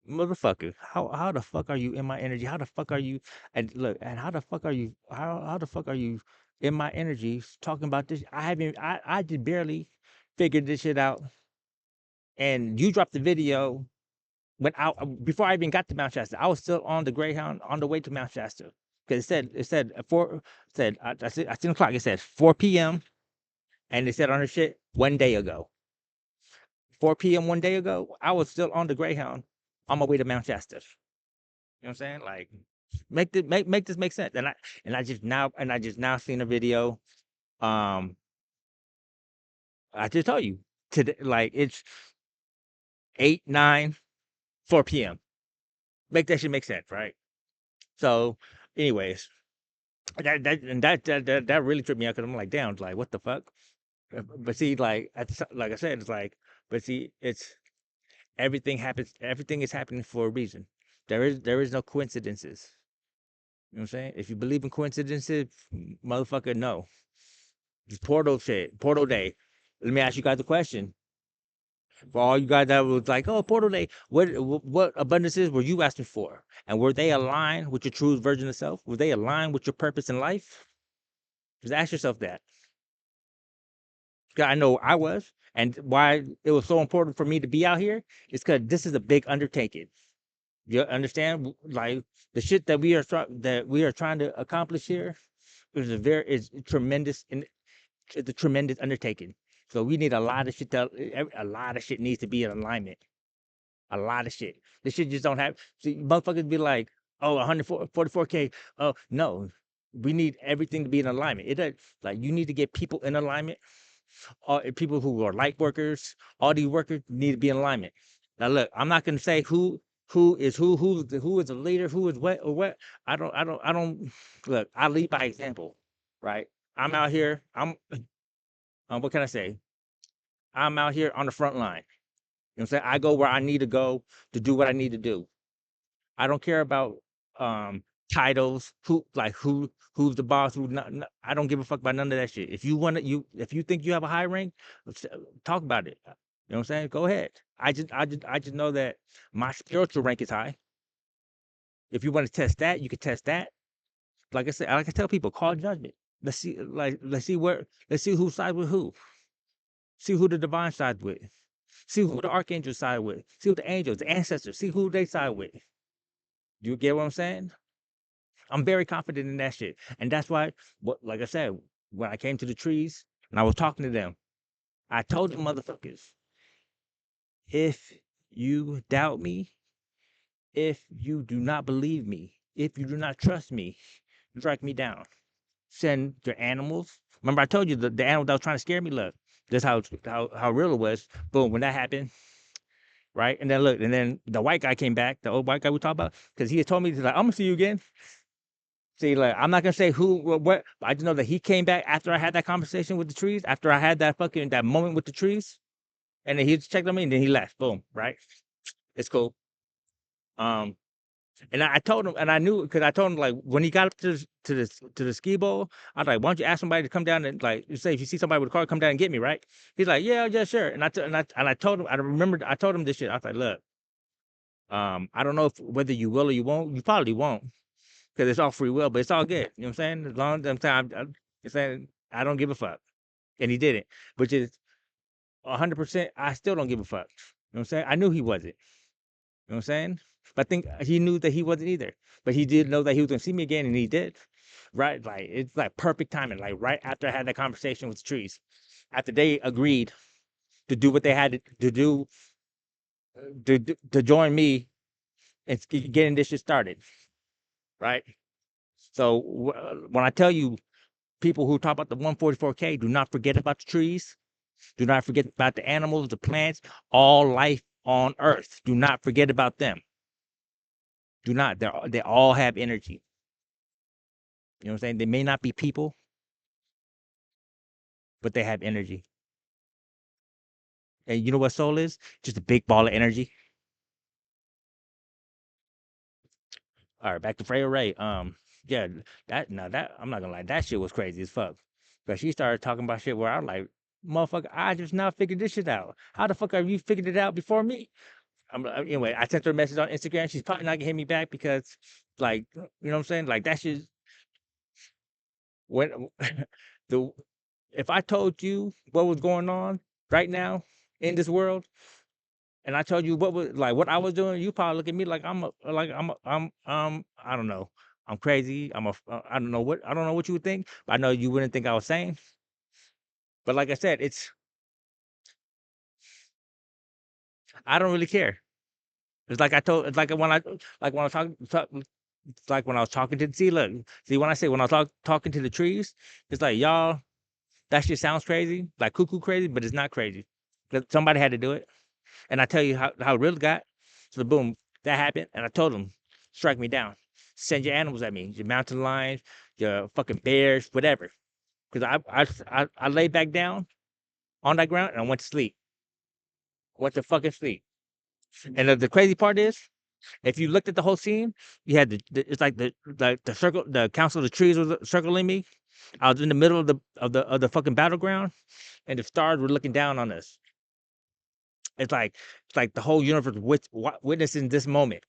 motherfucker, how the fuck are you in my energy? How the fuck are you? And look, and how the fuck are you? How the fuck are you in my energy talking about this? I just barely figured this shit out. And you dropped the video when I before I even got to Mount Shasta. I was still on the Greyhound on the way to Mount Shasta because it said I seen the clock. It said 4 p.m. and it said on the shit 1 day ago. 4 p.m. 1 day ago, I was still on the Greyhound on my way to Mount Shasta. You know what I'm saying? Like, make this make sense. And I just now seen a video. Um, I just told you today, like it's 8, 9, 4 p.m. Make that shit make sense, right? So, anyways, that really tripped me out because I'm like, damn, like what the fuck? But see, like like I said, it's like, but see, it's everything happens. Everything is happening for a reason. There is no coincidences. You know what I'm saying? If you believe in coincidences, motherfucker, no. It's portal shit, portal day. Let me ask you guys a question. For all you guys that was like, oh, portal day, what abundances were you asking for? And were they aligned with your true version of self? Were they aligned with your purpose in life? Just ask yourself that. 'Cause I know I was, and why it was so important for me to be out here is because this is a big undertaking. You understand? Like the shit that we are trying to accomplish here is tremendous, and it's a tremendous undertaking. So we need a lot of shit. A lot of shit needs to be in alignment. A lot of shit. This shit just don't have. See, motherfuckers be like, oh, 144K. Oh no, we need everything to be in alignment. It does, like you need to get people in alignment. All people who are light workers, all these workers need to be in alignment. Now look, I'm not gonna say who is the leader, who is what or what. I don't look, I lead by example, right? I'm out here, what can I say? I'm out here on the front line. You know what I'm saying? I go where I need to go to do what I need to do. I don't care about titles, who's the boss, who's not. I don't give a fuck about none of that shit. If you think you have a high rank, talk about it. You know what I'm saying? Go ahead. I just know that my spiritual rank is high. If you want to test that, you can test that. Like I said, like I tell people, call judgment. Let's see who sides with who. See who the divine sides with. See who the archangels side with. See who the angels, the ancestors. See who they side with. You get what I'm saying? I'm very confident in that shit. And that's why, like I said, when I came to the trees and I was talking to them, I told them motherfuckers, if you doubt me, if you do not believe me, if you do not trust me, strike me down. Send your animals. Remember, I told you the animal that was trying to scare me. Look, that's how real it was. Boom, when that happened, right? And then look, and then the white guy came back, the old white guy we talked about, because he had told me, he's like, I'm gonna see you again. See, like, I'm not gonna say who, what, but I just know that he came back after I had that conversation with the trees, after I had that moment with the trees, and then he checked on me, and then he left. Boom, right? It's cool. Um, and I told him, and I knew because I told him like when he got up to the ski bowl, I was like, why don't you ask somebody to come down and like you say if you see somebody with a car, come down and get me, right? He's like, yeah, sure. And I told him, I remembered, I told him this shit. I was like, look, I don't know whether you will or you won't. You probably won't because it's all free will, but it's all good. You know what I'm saying? As long as I'm saying I don't give a fuck, and he didn't, which is 100%. I still don't give a fuck. You know what I'm saying? I knew he wasn't. You know what I'm saying? But I think he knew that he wasn't either. But he did know that he was gonna see me again, and he did. Right? Like it's like perfect timing. Like right after I had that conversation with the trees, after they agreed to do what they had to do to join me and getting this shit started. Right? So when I tell you people who talk about the 144K, do not forget about the trees. Do not forget about the animals, the plants, all life on Earth. Do not forget about them. Do not. They all have energy. You know what I'm saying? They may not be people, but they have energy. And you know what soul is? Just a big ball of energy. All right, back to Freya Ray. Yeah, that I'm not gonna lie, that shit was crazy as fuck. But she started talking about shit where I'm like, motherfucker, I just now figured this shit out. How the fuck have you figured it out before me? Anyway, I sent her a message on Instagram. She's probably not gonna hit me back because, like, you know what I'm saying? Like that shit. When the if I told you what was going on right now in this world, and I told you what was like what I was doing, you probably look at me like I don't know, I'm crazy. I don't know what you would think, but I know you wouldn't think I was sane. But like I said, I don't really care. It's like when I like when I it's like when I was talking to see when I say when I was talking to the trees, it's like y'all that shit sounds crazy, like cuckoo crazy, but it's not crazy. 'Cause somebody had to do it. And I tell you how it really got. So boom, that happened, and I told them, strike me down, send your animals at me, your mountain lions, your fucking bears, whatever. Because I laid back down on that ground and I went to sleep. Went to fucking sleep. And the crazy part is, if you looked at the whole scene, you had it's like the circle, the council of the trees was circling me. I was in the middle of the fucking battleground, and the stars were looking down on us. It's like the whole universe witnessing this moment.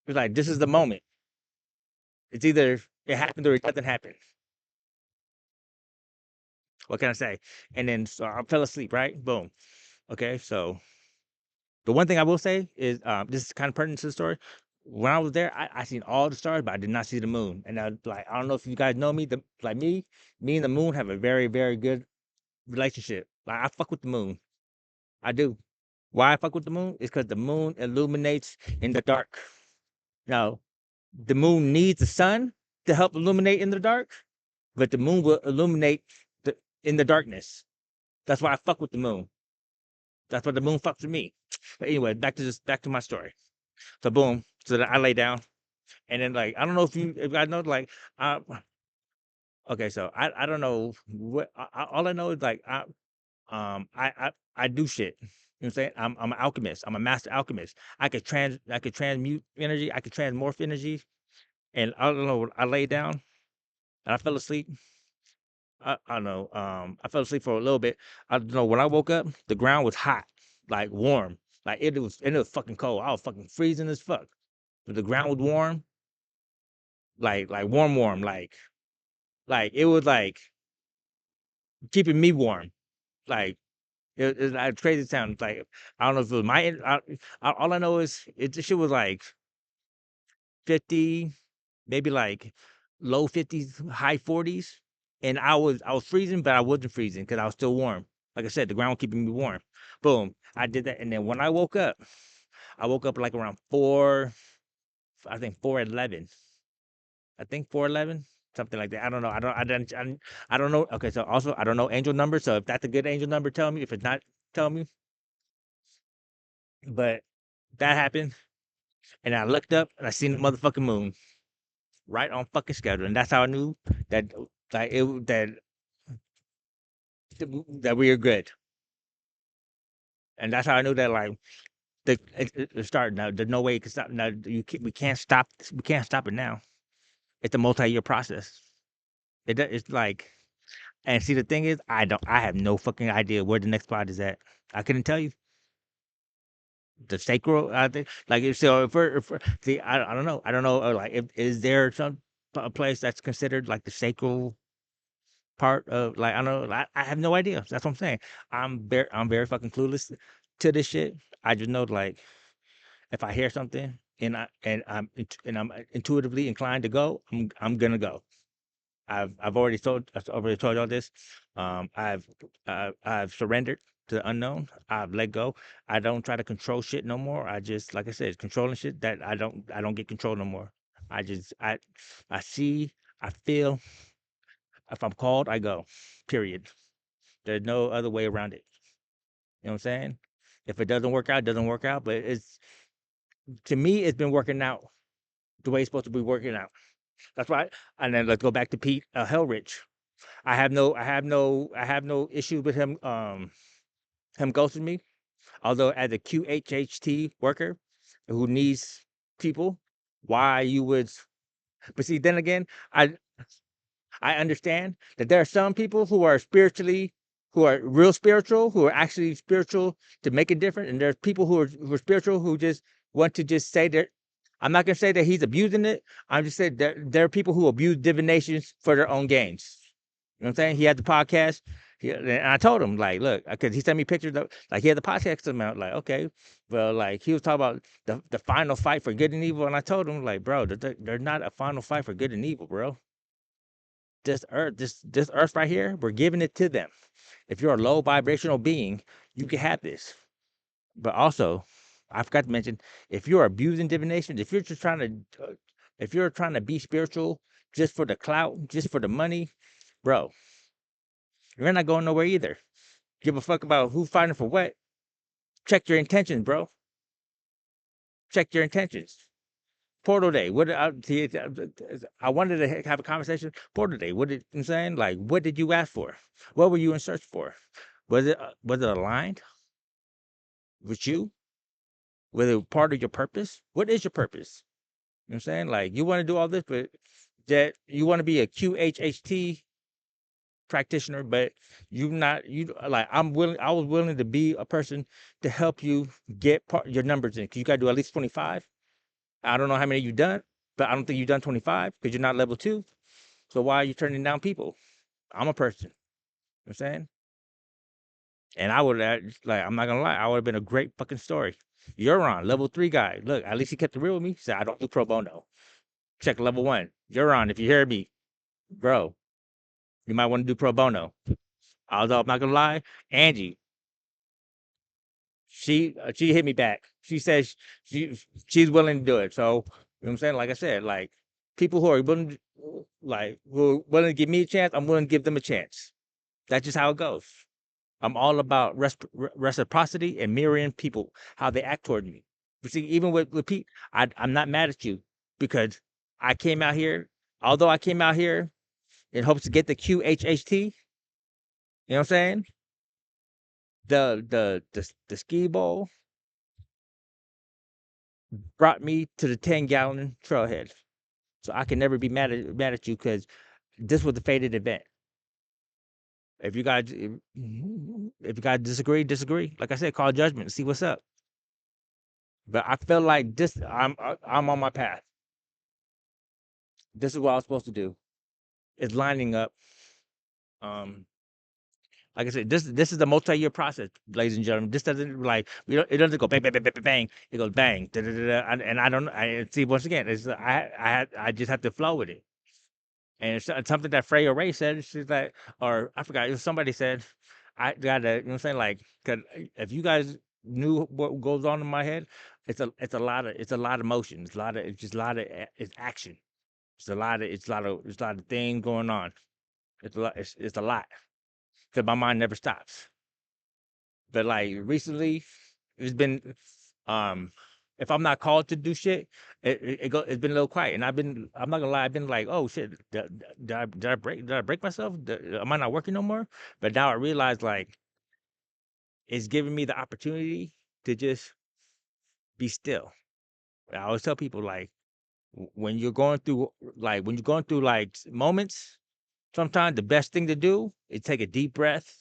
It's like this is the moment. It's either it happened or it doesn't happen. What can I say? And then so I fell asleep. Right? Boom. Okay. So the one thing I will say is this is kind of pertinent to the story. When I was there, I seen all the stars, but I did not see the moon. And I like I don't know if you guys know me. Like me and the moon have a very good relationship. Like I fuck with the moon. I do. Why I fuck with the moon is because the moon illuminates in the dark. Now, the moon needs the sun to help illuminate in the dark, but the moon will illuminate in the darkness. That's why I fuck with the moon. That's why the moon fucks with me. But anyway, back to my story. So boom, so that I lay down, and then like I don't know if I know like uh, okay, so I don't know what all I know is like I do shit. You know what I'm saying? I'm an alchemist. I'm a master alchemist. I could transmute energy. I could transmorph energy. And I don't know. I lay down and I fell asleep. I don't know. I fell asleep for a little bit. I don't know. When I woke up, the ground was hot, like warm. Like it was fucking cold. I was fucking freezing as fuck. But the ground was warm, like warm, like it was like keeping me warm. Like it's like crazy sound. Like I don't know if it was all I know is this shit was like 50, maybe like low 50s, high 40s. And I was freezing, but I wasn't freezing because I was still warm. Like I said, the ground was keeping me warm. Boom. I did that. And then when I woke up like around I think 4:11. I think 4:11, something like that. I don't know. I don't know. Okay, so also I don't know angel number. So if that's a good angel number, tell me. If it's not, tell me. But that happened, and I looked up and I seen the motherfucking moon right on fucking schedule, and that's how I knew that like that we were good, and that's how I knew that like it started now. There's no way it can stop now. We can't stop it now. It's a multi-year process. It's like and see the thing is I have no fucking idea where the next spot is at. I couldn't tell you the sacral. I think like see I don't know like if is there some a place that's considered like the sacral part of like I don't know I have no idea. That's what I'm saying. I'm very fucking clueless to this shit. I just know like if I hear something and I'm intuitively inclined to go, I'm gonna go. I've already told y'all this. I've surrendered to the unknown. I've let go. I don't try to control shit no more. I just like I said, controlling shit that I don't get control no more. I just I see, I feel. If I'm called, I go. Period. There's no other way around it. You know what I'm saying? If it doesn't work out, it doesn't work out. But it's to me, it's been working out the way it's supposed to be working out. That's right. And then let's go back to Pete Hellrich. I have no issue with him ghosting me. Although as a QHHT worker who needs people, why you would But see, then again, I I understand that there are some people who are spiritually, who are real spiritual, who are actually spiritual to make it different, and there's people who are spiritual who just want to just say that. I'm not gonna say that he's abusing it. I'm just saying that there are people who abuse divinations for their own gains. You know what I'm saying? He had the podcast. And I told him, like, look, because he sent me pictures of, like, he had the podcast amount. Like, okay, well, like, he was talking about the final fight for good and evil. And I told him, like, bro, they're not a final fight for good and evil, bro. This earth right here, we're giving it to them. If you're a low vibrational being, you can have this. But also, I forgot to mention, if you're abusing divination, if you're just trying to, if you're trying to be spiritual just for the clout, just for the money, bro, you're not going nowhere either. Give a fuck about who's fighting for what. Check your intentions, bro. Check your intentions. Portal Day. What I wanted to have a conversation. Portal Day. What did I'm saying? Like, what did you ask for? What were you in search for? Was it aligned with you? Was it part of your purpose? What is your purpose? You know what I'm saying? Like, you want to do all this, but that you want to be a QHHT practitioner, but you not you like I was willing to be a person to help you get your numbers in. 'Cause you got to do at least 25. I don't know how many you've done, but I don't think you've done 25 because you're not level 2. So why are you turning down people? I'm a person. You know what I'm saying? And I would like, I'm not gonna lie, I would have been a great fucking story. You're on level 3 guy. Look, at least he kept it real with me. Said I don't do pro bono. Check level 1. You're on. If you hear me, bro, you might want to do pro bono. Although I'm not gonna lie, Angie, she hit me back. She says she's willing to do it. So you know what I'm saying? Like I said, like people who are willing who are willing to give me a chance, I'm willing to give them a chance. That's just how it goes. I'm all about reciprocity and mirroring people, how they act toward me. But see, even with Pete, I'm not mad at you because I came out here, although I came out here in hopes to get the QHHT, you know what I'm saying? The ski bowl brought me to the 10-gallon trailhead. So I can never be mad at you because this was the fated event. If you guys disagree, disagree. Like I said, call judgment, see what's up. But I feel like this, I'm on my path. This is what I was supposed to do. It's lining up. Um, like I said, this is a multi-year process, ladies and gentlemen. This doesn't like it doesn't go bang bang bang bang bang. Bang. It goes bang, da, da, da, da, and I don't. I see once again. I just have to flow with it. And it's something that Freya Ray said. She's like, or I forgot. It was somebody said, I gotta. You know what I'm saying? Like, 'cause if you guys knew what goes on in my head, it's a lot of motion. It's just a lot of it's action. It's a lot of things going on. It's a lot. Because my mind never stops. But like recently, it's been um if I'm not called to do shit, it's been a little quiet. And I'm not gonna lie, I've been like, oh shit, did I break myself? Am I not working no more? But now I realize like it's giving me the opportunity to just be still. I always tell people like when you're going through moments, sometimes the best thing to do is take a deep breath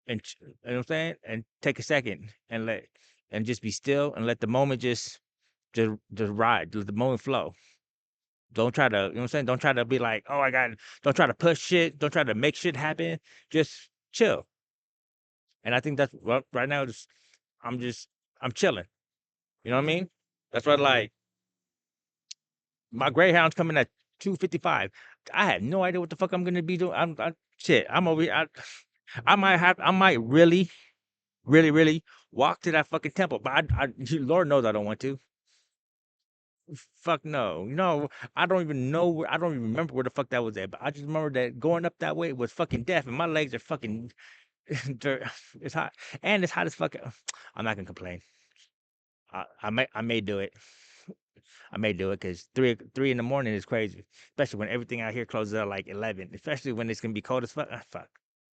and you know what I'm saying, and take a second and just be still and let the moment just ride, let the moment flow. Don't try to, you know what I'm saying? Don't try to be like, oh, don't try to push shit. Don't try to make shit happen. Just chill. And I think that's right now. I'm just, I'm chilling. You know what I mean? That's what like my Greyhound's coming at 2:55. I had no idea what the fuck I'm gonna be doing. Shit. I'm over here. I might really walk to that fucking temple. But Lord knows I don't want to. Fuck no. No, I don't even know where, I don't even remember where the fuck that was at. But I just remember that going up that way was fucking death, and my legs are fucking it's hot. And it's hot as fuck. I'm not gonna complain. I may do it. I may do it because three in the morning is crazy. Especially when everything out here closes at like 11. Especially when it's gonna be cold as fuck. Fuck.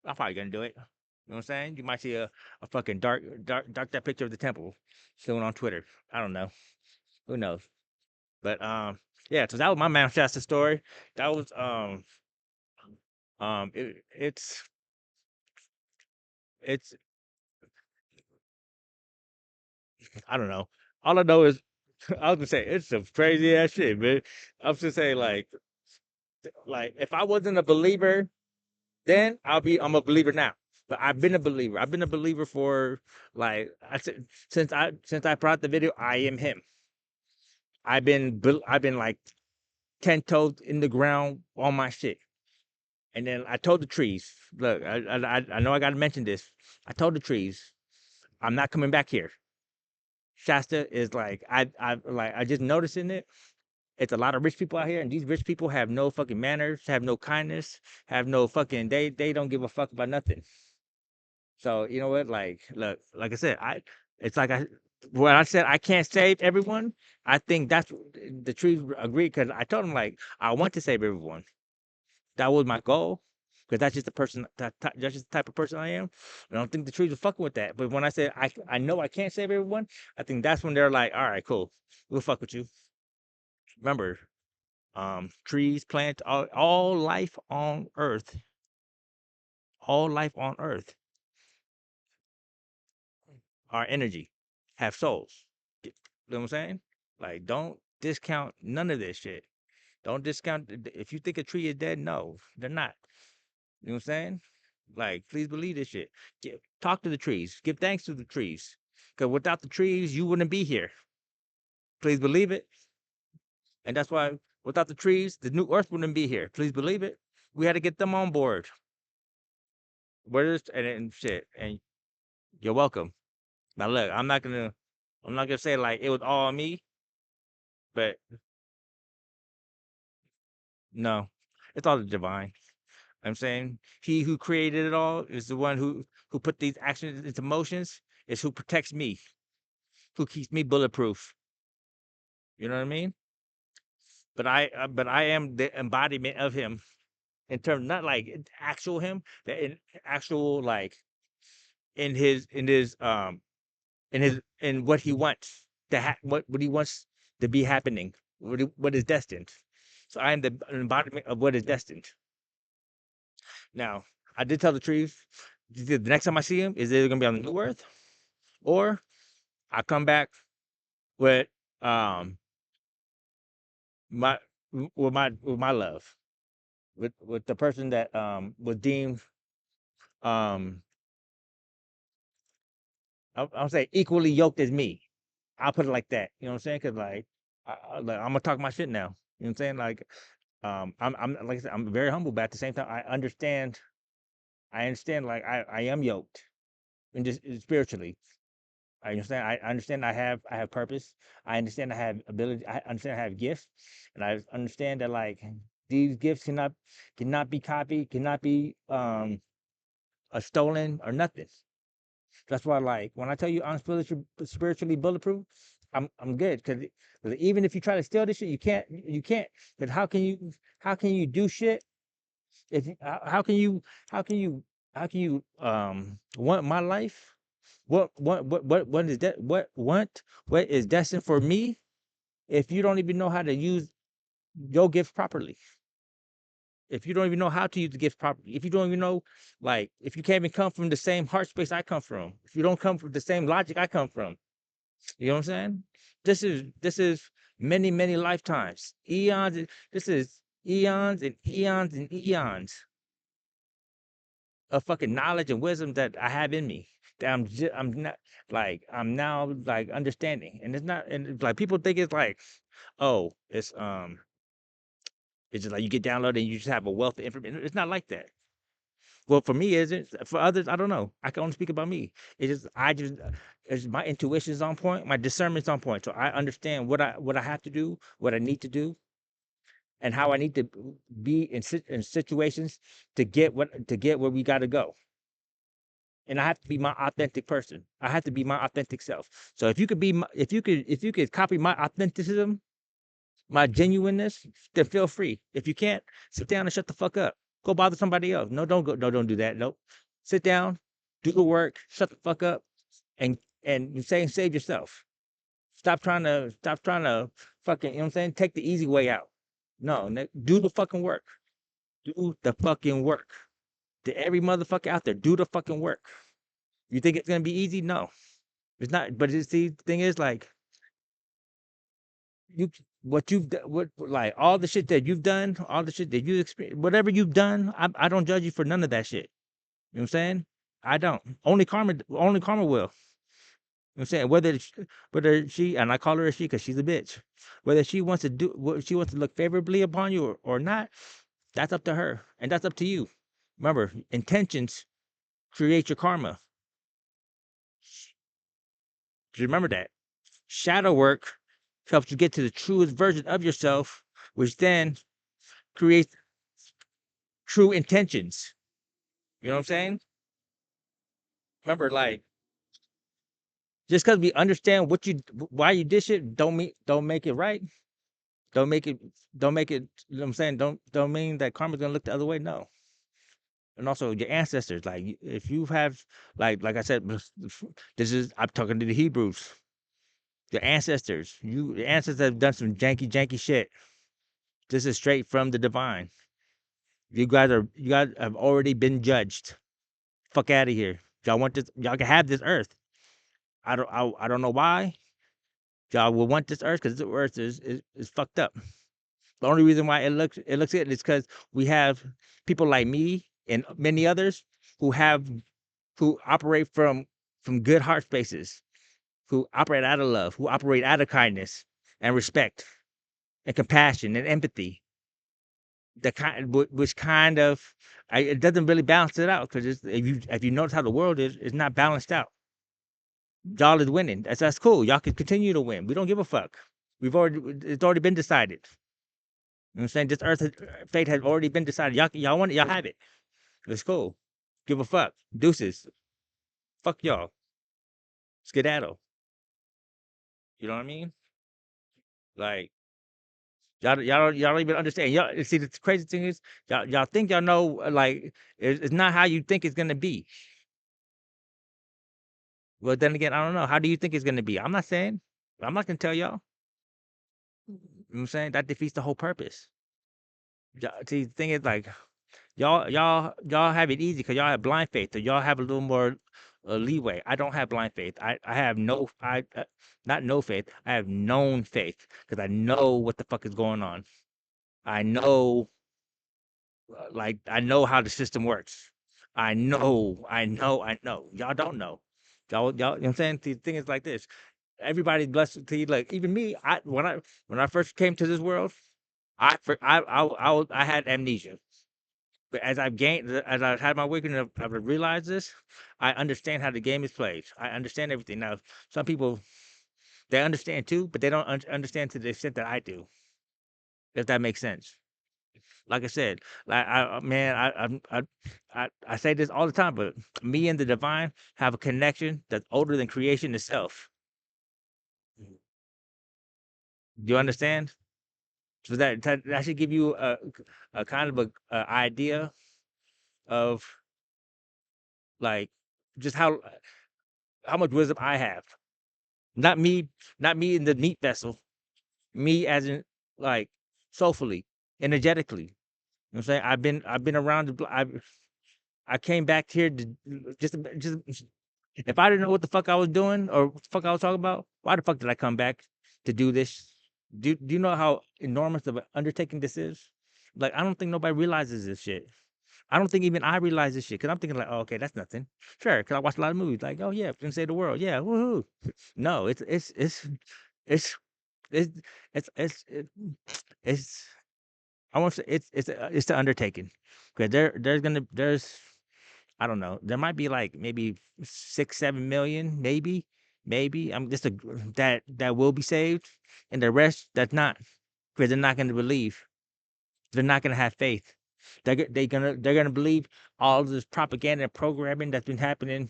I'm probably gonna do it. You know what I'm saying? You might see a fucking dark that picture of the temple soon on Twitter. I don't know. Who knows? But Yeah, so that was my Mount Shasta story. That was it's I don't know. All I know is I was gonna say it's some crazy ass shit, man. I was just saying like if I wasn't a believer then I'm a believer now. But I've been a believer. I've been a believer for like I said since I brought the video. I am him. I've been like 10 toes in the ground on my shit. And then I told the trees, look, I know I got to mention this. I told the trees, I'm not coming back here. Shasta is like I just noticing it. It's a lot of rich people out here, and these rich people have no fucking manners, have no kindness, have no fucking they don't give a fuck about nothing. So you know what? Like, look, like I said, it's like when I said I can't save everyone. I think that's the trees agree because I told them like I want to save everyone. That was my goal because that's just the person that's just the type of person I am. I don't think the trees are fucking with that. But when I said I know I can't save everyone, I think that's when they're like, all right, cool, we'll fuck with you. Remember, trees, plants, all life on Earth, all life on Earth are energy, have souls. You know what I'm saying? Like, don't discount none of this shit. Don't discount if you think a tree is dead. No, they're not. You know what I'm saying? Like, please believe this shit. Talk to the trees. Give thanks to the trees. Because without the trees, you wouldn't be here. Please believe it. And that's why without the trees, the new earth wouldn't be here. Please believe it. We had to get them on board. Where's and shit. And you're welcome. Now look, I'm not gonna say like it was all me, but no, it's all the divine. I'm saying he who created it all is the one who put these actions into motions, is who protects me, who keeps me bulletproof. You know what I mean? But I am the embodiment of him in terms not like actual him, that in actual like in his in what he wants what he wants to be happening, what is destined. So I am the embodiment of what is destined. Now, I did tell the trees the next time I see him is either gonna be on the new earth or I come back with um my with my love with the person that was deemed um I'll say equally yoked as me. I'll put it like that. You know what I'm saying? Because like, I'm gonna talk my shit now. You know what I'm saying? Like I'm like I said, I'm very humble, but at the same time I understand. I understand like I am yoked and just spiritually. I understand I have purpose. I understand I have ability. I understand I have gifts, and I understand that like these gifts cannot be copied, cannot be stolen or nothing. That's why like when I tell you I'm spiritually bulletproof, I'm good because even if you try to steal this shit, you can't. But how can you do shit if how can you how can you how can you want my life? What is that? What is destined for me? If you don't even know how to use your gift properly, if you don't even know how to use the gift properly, if you don't even know, like, if you can't even come from the same heart space I come from, if you don't come from the same logic I come from, you know what I'm saying? This is many lifetimes, eons. This is eons and eons and eons of fucking knowledge and wisdom that I have in me. That I'm not like I'm now like understanding, and it's not, and it's like people think it's like, oh, it's just like you get downloaded and you just have a wealth of information. It's not like that. Well, for me, is it? For others, I don't know. I can only speak about me. It's my intuition's on point, my discernment's on point, so I understand what I have to do, what I need to do, and how I need to be in situations to get where we got to go. And I have to be my authentic person. I have to be my authentic self. So if you could be, if you could copy my authenticism, my genuineness, then feel free. If you can't, sit down and shut the fuck up. Go bother somebody else. No, don't go. No, don't do that. Nope. Sit down, do the work, shut the fuck up, and save yourself. stop trying to fucking, you know what I'm saying? Take the easy way out. No, do the fucking work. Do the fucking work. To every motherfucker out there, do the fucking work. You think it's gonna be easy? No, it's not. But the thing is, like, you, what, like, all the shit that you've done, all the shit that you experience, whatever you've done, I don't judge you for none of that shit. You know what I'm saying? I don't. Only karma will. You know what I'm saying? Whether she, and I call her a she because she's a bitch, whether she wants to do what she wants to look favorably upon you or not, that's up to her, and that's up to you. Remember, intentions create your karma. Just remember that. Shadow work helps you get to the truest version of yourself, which then creates true intentions. You know what I'm saying? Remember, like, just because we understand why you did shit, don't make it right. Don't make it, don't make it. You know what I'm saying? Don't mean that karma's gonna look the other way. No. And also your ancestors, like, if you have, like I said, this is, I'm talking to the Hebrews. Your ancestors have done some janky shit. This is straight from the divine. You guys have already been judged. Fuck out of here. Y'all want this? Y'all can have this earth. I don't know why y'all will want this earth, because the earth is fucked up. The only reason why it looks good is because we have people like me and many others who operate from good heart spaces, who operate out of love, who operate out of kindness and respect and compassion and empathy. The kind which kind of, it doesn't really balance it out, because if you notice how the world is, it's not balanced out. Y'all is winning. That's cool. Y'all can continue to win. We don't give a fuck. It's already been decided. You know what I'm saying? This fate has already been decided. Y'all want it, y'all have it. It's cool. Give a fuck. Deuces. Fuck y'all. Skedaddle. You know what I mean? Like, y'all don't even understand. Y'all see, the crazy thing is, y'all think y'all know, like, it's not how you think it's gonna be. Well, then again, I don't know. How do you think it's gonna be? I'm not saying. I'm not gonna tell y'all. You know what I'm saying? That defeats the whole purpose. See, the thing is, like, y'all have it easy because y'all have blind faith, or y'all have a little more leeway. I don't have blind faith. I have no, not no faith. I have known faith, because I know what the fuck is going on. I know, like, I know how the system works. I know. Y'all don't know. Y'all, you know what I'm saying? The thing is like this. Everybody's blessed to you. Like, even me, when I first came to this world, I had amnesia. But as I've had my awakening, I've realized this. I understand how the game is played. I understand everything. Now, some people, they understand too, but they don't understand to the extent that I do. If that makes sense. Like I said, like, man, I say this all the time, but me and the divine have a connection that's older than creation itself. Do you understand? So that should give you a kind of a idea of, like, just how much wisdom I have. Not me, not me in the meat vessel. Me as in, like, soulfully, energetically. You know what I'm saying? I've been around I came back here to just if I didn't know what the fuck I was doing or what the fuck I was talking about, why the fuck did I come back to do this? Do you know how enormous of an undertaking this is? Like, I don't think nobody realizes this shit. I don't think even I realize this shit, because I'm thinking, like, oh, okay, that's nothing. Sure, because I watch a lot of movies. Like, oh yeah, can save the world. Yeah, woohoo. No, it's it's it's it's I want to say it's the undertaking, because there's I don't know, there might be like maybe 6 7 million, maybe I'm just that will be saved, and the rest that's not, because they're not going to believe, they're not going to have faith, they're gonna believe all this propaganda and programming that's been happening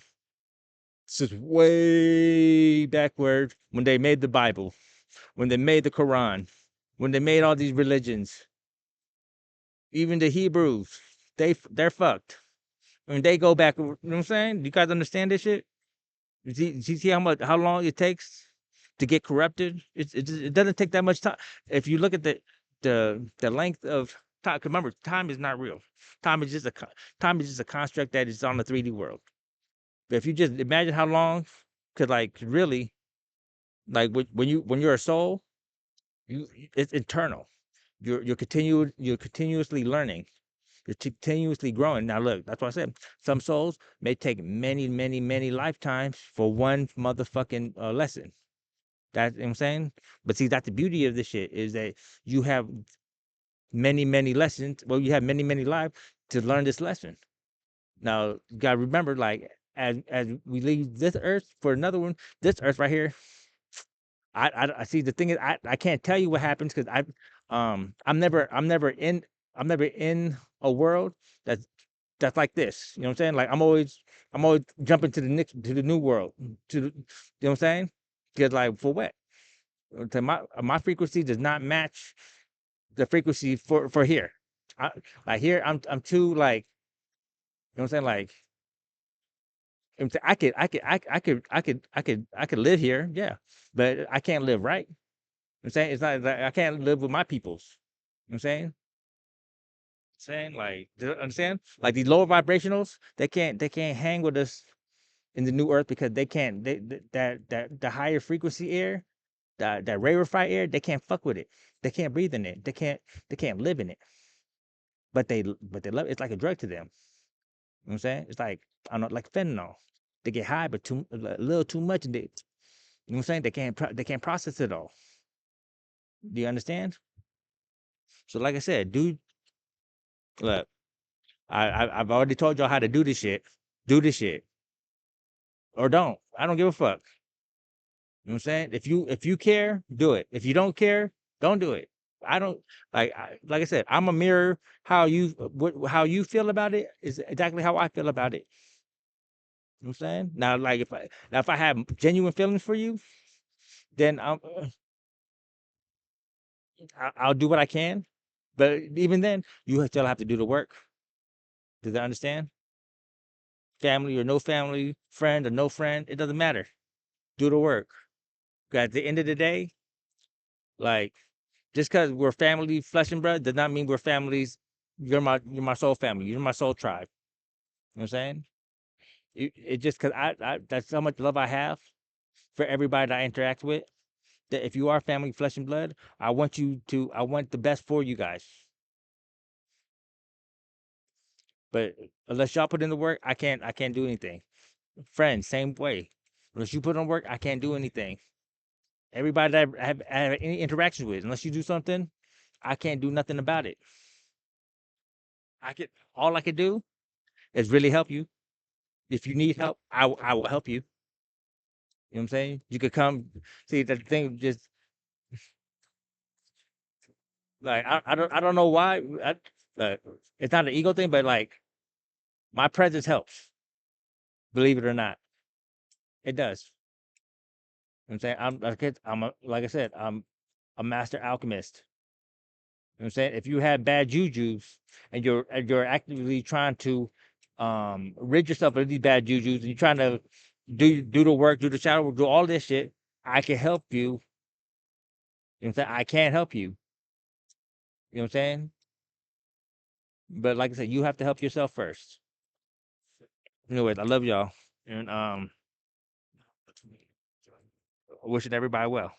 since way backward, when they made the Bible, when they made the Quran, when they made all these religions. Even the Hebrews, they're fucked. I mean, they go back. You know what I'm saying? You guys understand this shit? You see how long it takes to get corrupted. It doesn't take that much time. If you look at the length of time, 'cause remember, time is not real. Time is just time is just a construct that is on the 3D world. But if you just imagine how long, could like really like when you're a soul, it's eternal. You're continuously learning. You're continuously growing. Now look, that's why I said some souls may take many, many, many lifetimes for one motherfucking lesson. That's what I'm saying. But see, that's the beauty of this shit is that you have many, many lessons. Well, you have many, many lives to learn this lesson. Now, you gotta remember, like, as we leave this earth for another one, this earth right here, I see the thing is I can't tell you what happens because I'm never in a world that's that's like this. You know what I'm saying? Like I'm always jumping to the next to the new world. You know what I'm saying? Because like for what? To my frequency does not match the frequency for here. I, like here I'm too like you know what I'm saying? Like I could live here, yeah, but I can't live right. You know what I'm saying it's not like I can't live with my peoples. You know what I'm saying like do you understand? Like these lower vibrationals, they can't hang with us in the new earth because they can't that the higher frequency air, that rarefied air, they can't fuck with it. They can't breathe in it. They can't live in it. But they love it. It's like a drug to them. You know what I'm saying? It's like I don't know, like fentanyl. They get high, but a little too much. And you know what I'm saying? They can't process it all. Do you understand? So like I said, dude, look, I've already told y'all how to do this shit. Do this shit or don't. I don't give a fuck. You know what I'm saying? If you care, do it. If you don't care, don't do it. I don't like I said, I'm a mirror. How you feel about it is exactly how I feel about it. You know what I'm saying? Now, like if I have genuine feelings for you, then I'll do what I can. But even then, you still have to do the work. Do they understand? Family or no family, friend or no friend, it doesn't matter. Do the work. 'Cause at the end of the day, like just because we're family, flesh and blood, does not mean we're families. You're my soul family. You're my soul tribe. You know what I'm saying? It just because I that's how much love I have for everybody that I interact with. That if you are family, flesh and blood, I want the best for you guys. But unless y'all put in the work, I can't do anything. Friends, same way. Unless you put in work, I can't do anything. Everybody that I have any interactions with, unless you do something, I can't do nothing about it. All I can do is really help you. If you need help, I will help you. You know what I'm saying? You could come see the thing just like I don't know why it's not an ego thing, but like my presence helps. Believe it or not, it does. You know what I'm saying like I said, I'm a master alchemist. You know what I'm saying? If you have bad jujus and you're actively trying to rid yourself of these bad jujus and you're trying to do the work, do the shadow work, do all this shit, I can help you. You know what I'm saying? I can't help you. You know what I'm saying? But like I said, you have to help yourself first. Anyways, I love y'all. And wishing everybody well.